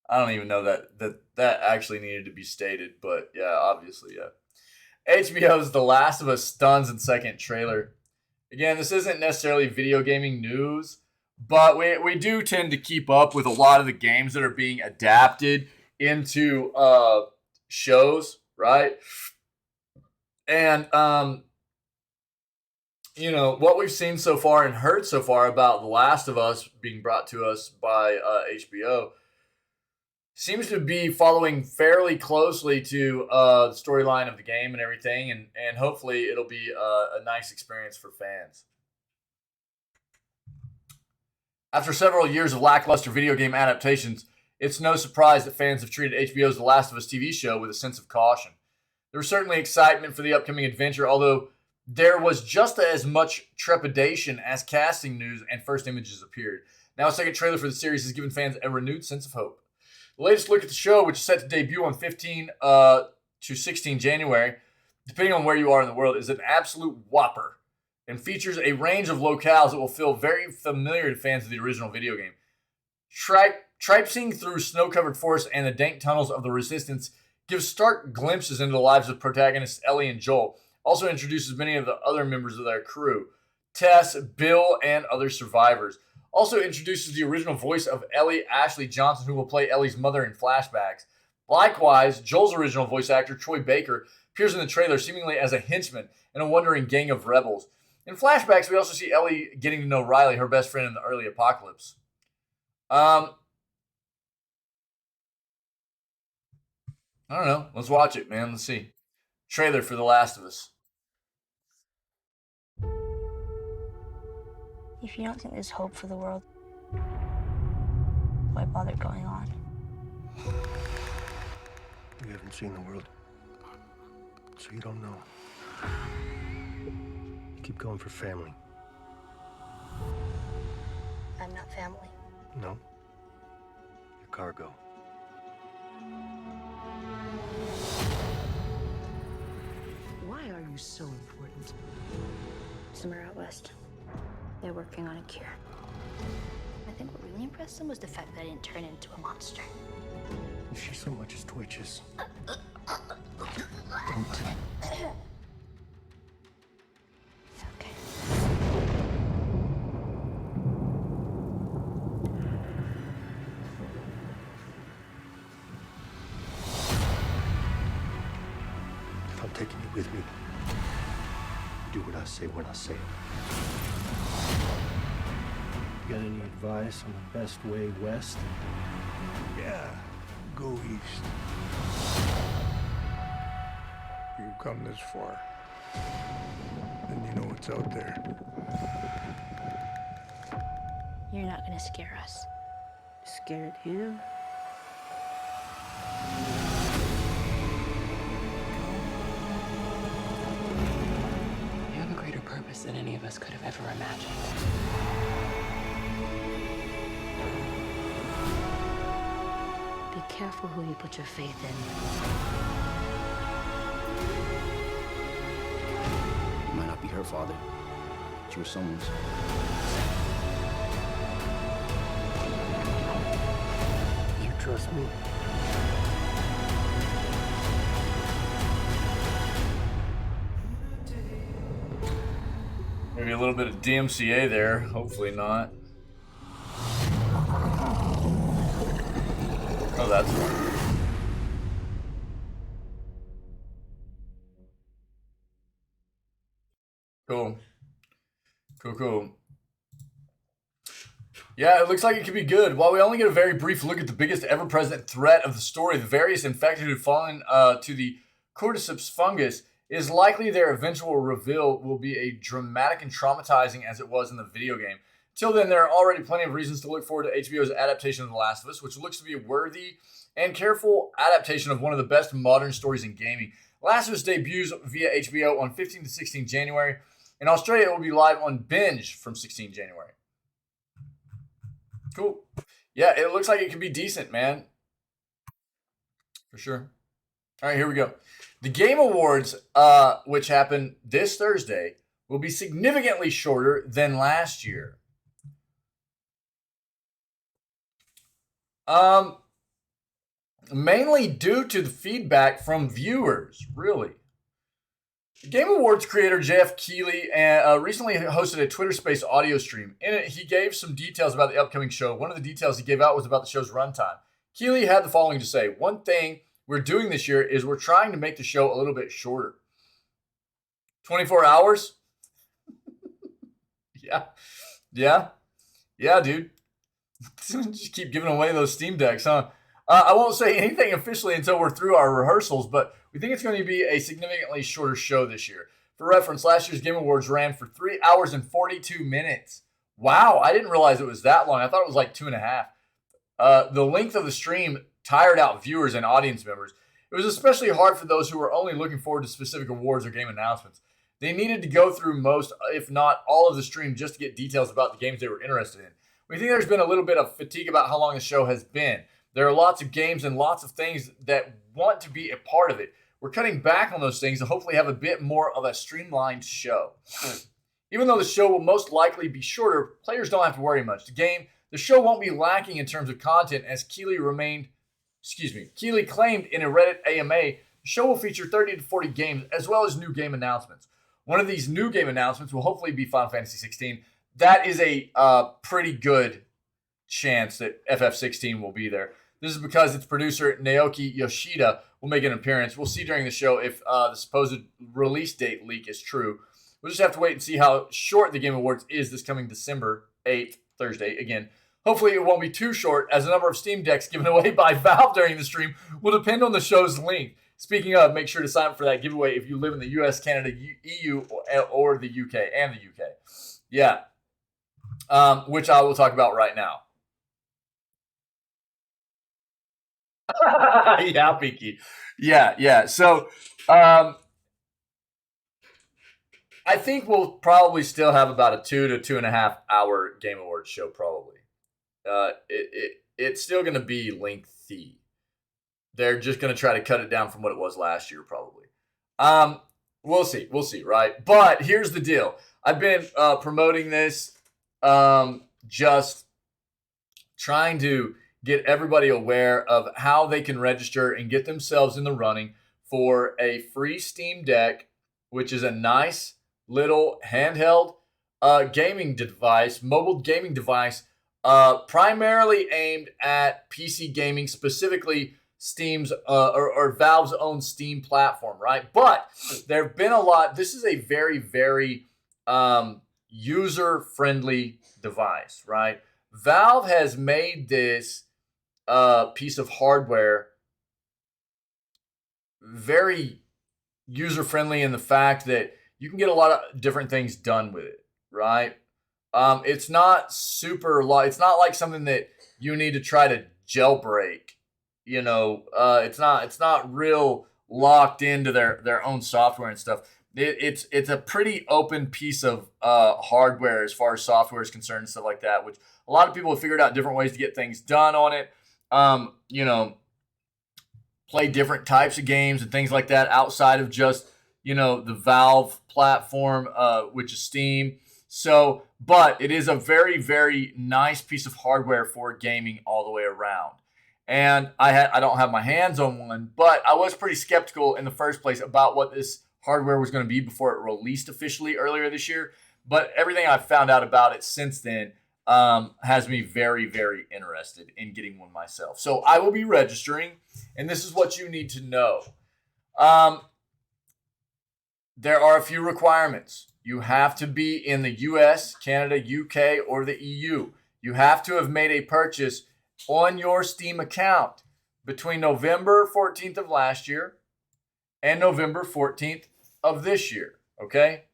I don't even know that actually needed to be stated, but yeah, obviously, yeah. HBO's The Last of Us stuns in second trailer. Again, this isn't necessarily video gaming news, but we do tend to keep up with a lot of the games that are being adapted into shows, right? And you know, what we've seen so far and heard so far about The Last of Us being brought to us by HBO seems to be following fairly closely to the storyline of the game and everything, and hopefully it'll be a nice experience for fans. After several years of lackluster video game adaptations, it's no surprise that fans have treated HBO's The Last of Us TV show with a sense of caution. There was certainly excitement for the upcoming adventure, although there was just as much trepidation as casting news and first images appeared. Now a second trailer for the series has given fans a renewed sense of hope. The latest look at the show, which is set to debut on 15 to 16 January, depending on where you are in the world, is an absolute whopper and features a range of locales that will feel very familiar to fans of the original video game. Traipsing through snow-covered forests and the dank tunnels of the Resistance gives stark glimpses into the lives of protagonists Ellie and Joel. Also introduces many of the other members of their crew, Tess, Bill, and other survivors. Also introduces the original voice of Ellie, Ashley Johnson, who will play Ellie's mother in flashbacks. Likewise, Joel's original voice actor, Troy Baker, appears in the trailer seemingly as a henchman in a wandering gang of rebels. In flashbacks, we also see Ellie getting to know Riley, her best friend in the early apocalypse. I don't know. Let's watch it, man. Let's see. Trailer for The Last of Us. If you don't think there's hope for the world, why bother going on? You haven't seen the world, so you don't know. You keep going for family. I'm not family. No. Your cargo. Why are you so important? Somewhere out west, they're working on a cure. I think what really impressed them was the fact that I didn't turn into a monster. If she so much as twitches, don't. Okay. If I'm taking you with me, you do what I say when I say it. You got any advice on the best way west? Yeah, go east. You've come this far, then you know what's out there. You're not gonna scare us. Scared him? You have a greater purpose than any of us could have ever imagined. Be careful who you put your faith in. You might not be her father, but you're someone's. You trust me? Maybe a little bit of DMCA there. Hopefully not. Oh, that's fun. Cool. Cool. Yeah, it looks like it could be good. While we only get a very brief look at the biggest ever-present threat of the story, the various infected who've fallen to the cordyceps fungus, it is likely their eventual reveal will be as dramatic and traumatizing as it was in the video game. Till then, there are already plenty of reasons to look forward to HBO's adaptation of The Last of Us, which looks to be a worthy and careful adaptation of one of the best modern stories in gaming. Last of Us debuts via HBO on 15 to 16 January. In Australia, it will be live on Binge from 16 January. Cool. Yeah, it looks like it could be decent, man. For sure. All right, here we go. The Game Awards, which happen this Thursday, will be significantly shorter than last year. Mainly due to the feedback from viewers, really. The Game Awards creator Jeff Keighley recently hosted a Twitter Space audio stream. In it, he gave some details about the upcoming show. One of the details he gave out was about the show's runtime. Keighley had the following to say. One thing we're doing this year is we're trying to make the show a little bit shorter. 24 hours? Yeah. Yeah, dude. Just keep giving away those Steam Decks, huh? I won't say anything officially until we're through our rehearsals, but we think it's going to be a significantly shorter show this year. For reference, last year's Game Awards ran for 3 hours and 42 minutes. Wow, I didn't realize it was that long. I thought it was like 2.5. The length of the stream tired out viewers and audience members. It was especially hard for those who were only looking forward to specific awards or game announcements. They needed to go through most, if not all, of the stream just to get details about the games they were interested in. We think there's been a little bit of fatigue about how long the show has been. There are lots of games and lots of things that want to be a part of it. We're cutting back on those things to hopefully have a bit more of a streamlined show. Even though the show will most likely be shorter, players don't have to worry much. The show won't be lacking in terms of content, as Keighley claimed in a Reddit AMA. The show will feature 30 to 40 games as well as new game announcements. One of these new game announcements will hopefully be Final Fantasy 16. That is a pretty good chance that FF16 will be there. This is because its producer, Naoki Yoshida, will make an appearance. We'll see during the show if the supposed release date leak is true. We'll just have to wait and see how short the Game Awards is this coming December 8th, Thursday. Again, hopefully it won't be too short, as the number of Steam Decks given away by Valve during the stream will depend on the show's length. Speaking of, make sure to sign up for that giveaway if you live in the US, Canada, EU, or the UK, and the UK. Yeah. Which I will talk about right now. Yeah, Pinky. Yeah. So, I think we'll probably still have about a 2 to 2.5 hour Game Awards show. Probably. It's still going to be lengthy. They're just going to try to cut it down from what it was last year, probably. We'll see, right? But here's the deal. I've been promoting this, just trying to get everybody aware of how they can register and get themselves in the running for a free Steam Deck, which is a nice little handheld gaming device, mobile gaming device, primarily aimed at PC gaming, specifically Steam's or Valve's own Steam platform, right? But there have been a lot. This is a very, very user-friendly device, right? Valve has made this piece of hardware very user-friendly in the fact that you can get a lot of different things done with it, right? It's not it's not like something that you need to try to jailbreak. It's not real locked into their own software and stuff. It's a pretty open piece of hardware as far as software is concerned and stuff like that, which a lot of people have figured out different ways to get things done on it. Play different types of games and things like that outside of just, the Valve platform, which is Steam. So, but it is a very, very nice piece of hardware for gaming all the way around. And I don't have my hands on one, but I was pretty skeptical in the first place about what this hardware was going to be before it released officially earlier this year. But everything I've found out about it since then has me very, very interested in getting one myself. So I will be registering, and this is what you need to know. There are a few requirements. You have to be in the US, Canada, UK, or the EU. You have to have made a purchase on your Steam account between November 14th of last year and November 14th of this year, okay?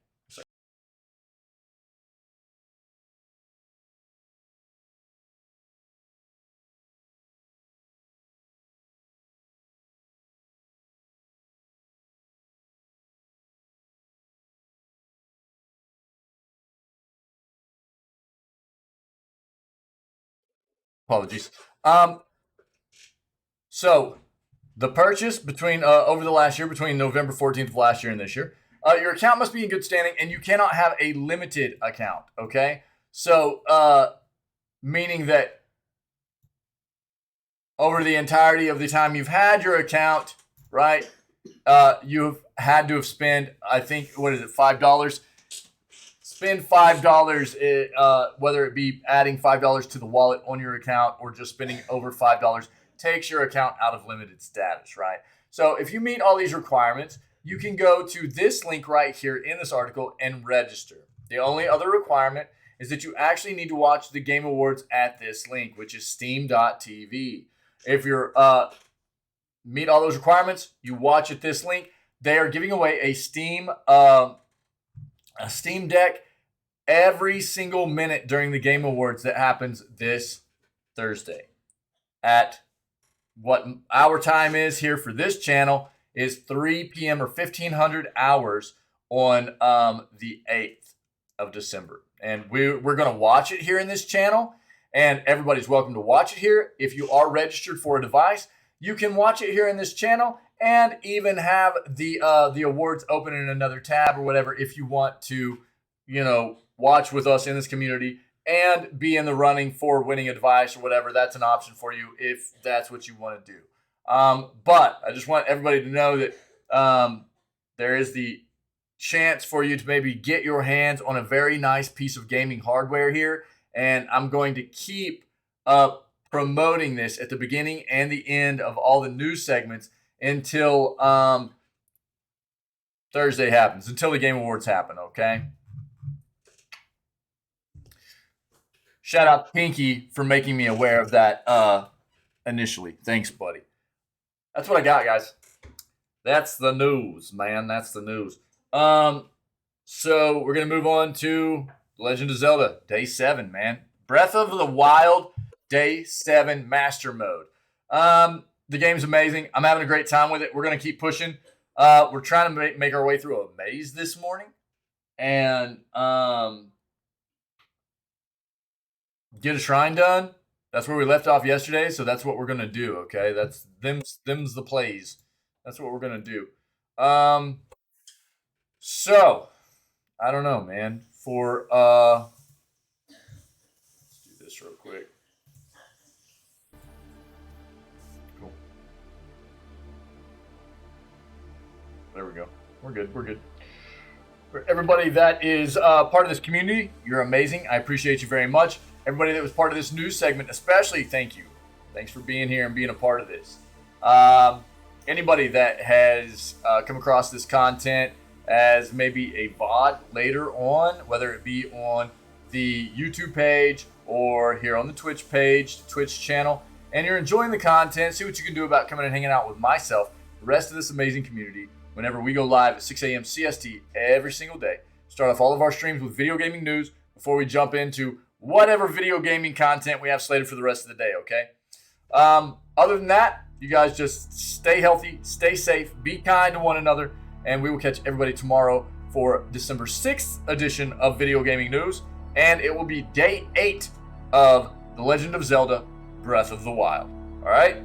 Apologies. So the purchase between over the last year, between November 14th of last year and this year, your account must be in good standing, and you cannot have a limited account. Okay, so meaning that over the entirety of the time you've had your account, right? You've had to have spent, I think, what is it, $5? Spend $5, whether it be adding $5 to the wallet on your account or just spending over $5, takes your account out of limited status, right? So if you meet all these requirements, you can go to this link right here in this article and register. The only other requirement is that you actually need to watch the Game Awards at this link, which is steam.tv. If you're meet all those requirements, you watch at this link. They are giving away a Steam Deck every single minute during the Game Awards that happens this Thursday. At what our time is here for this channel is 3 p.m. or 1500 hours on the 8th of December. And we're going to watch it here in this channel, and everybody's welcome to watch it here. If you are registered for a device, you can watch it here in this channel and even have the awards open in another tab or whatever if you want to, you know, watch with us in this community and be in the running for winning a device or whatever. That's an option for you if that's what you want to do. But I just want everybody to know that there is the chance for you to maybe get your hands on a very nice piece of gaming hardware here. And I'm going to keep promoting this at the beginning and the end of all the news segments until Thursday happens, until the Game Awards happen, okay? Shout out to Pinky for making me aware of that initially. Thanks, buddy. That's what I got, guys. That's the news, man. That's the news. So we're going to move on to Legend of Zelda, Day 7, man. Breath of the Wild, Day 7 Master Mode. The game's amazing. I'm having a great time with it. We're going to keep pushing. We're trying to make our way through a maze this morning. And get a shrine done. That's where we left off yesterday, so that's what we're going to do, okay? Them's the plays. That's what we're going to do. So, I don't know, man. Let's do this real quick. Cool. There we go. We're good. We're good. For everybody that is part of this community, you're amazing. I appreciate you very much. Everybody that was part of this news segment, especially, thank you. Thanks for being here and being a part of this. Anybody that has come across this content as maybe a VOD later on, whether it be on the YouTube page or here on the Twitch page, the Twitch channel, and you're enjoying the content, see what you can do about coming and hanging out with myself, the rest of this amazing community, whenever we go live at 6 a.m. CST every single day. Start off all of our streams with video gaming news before we jump into whatever video gaming content we have slated for the rest of the day, okay? Other than that, you guys just stay healthy, stay safe, be kind to one another, and we will catch everybody tomorrow for December 6th edition of Video Gaming News, and it will be Day 8 of The Legend of Zelda Breath of the Wild. All right?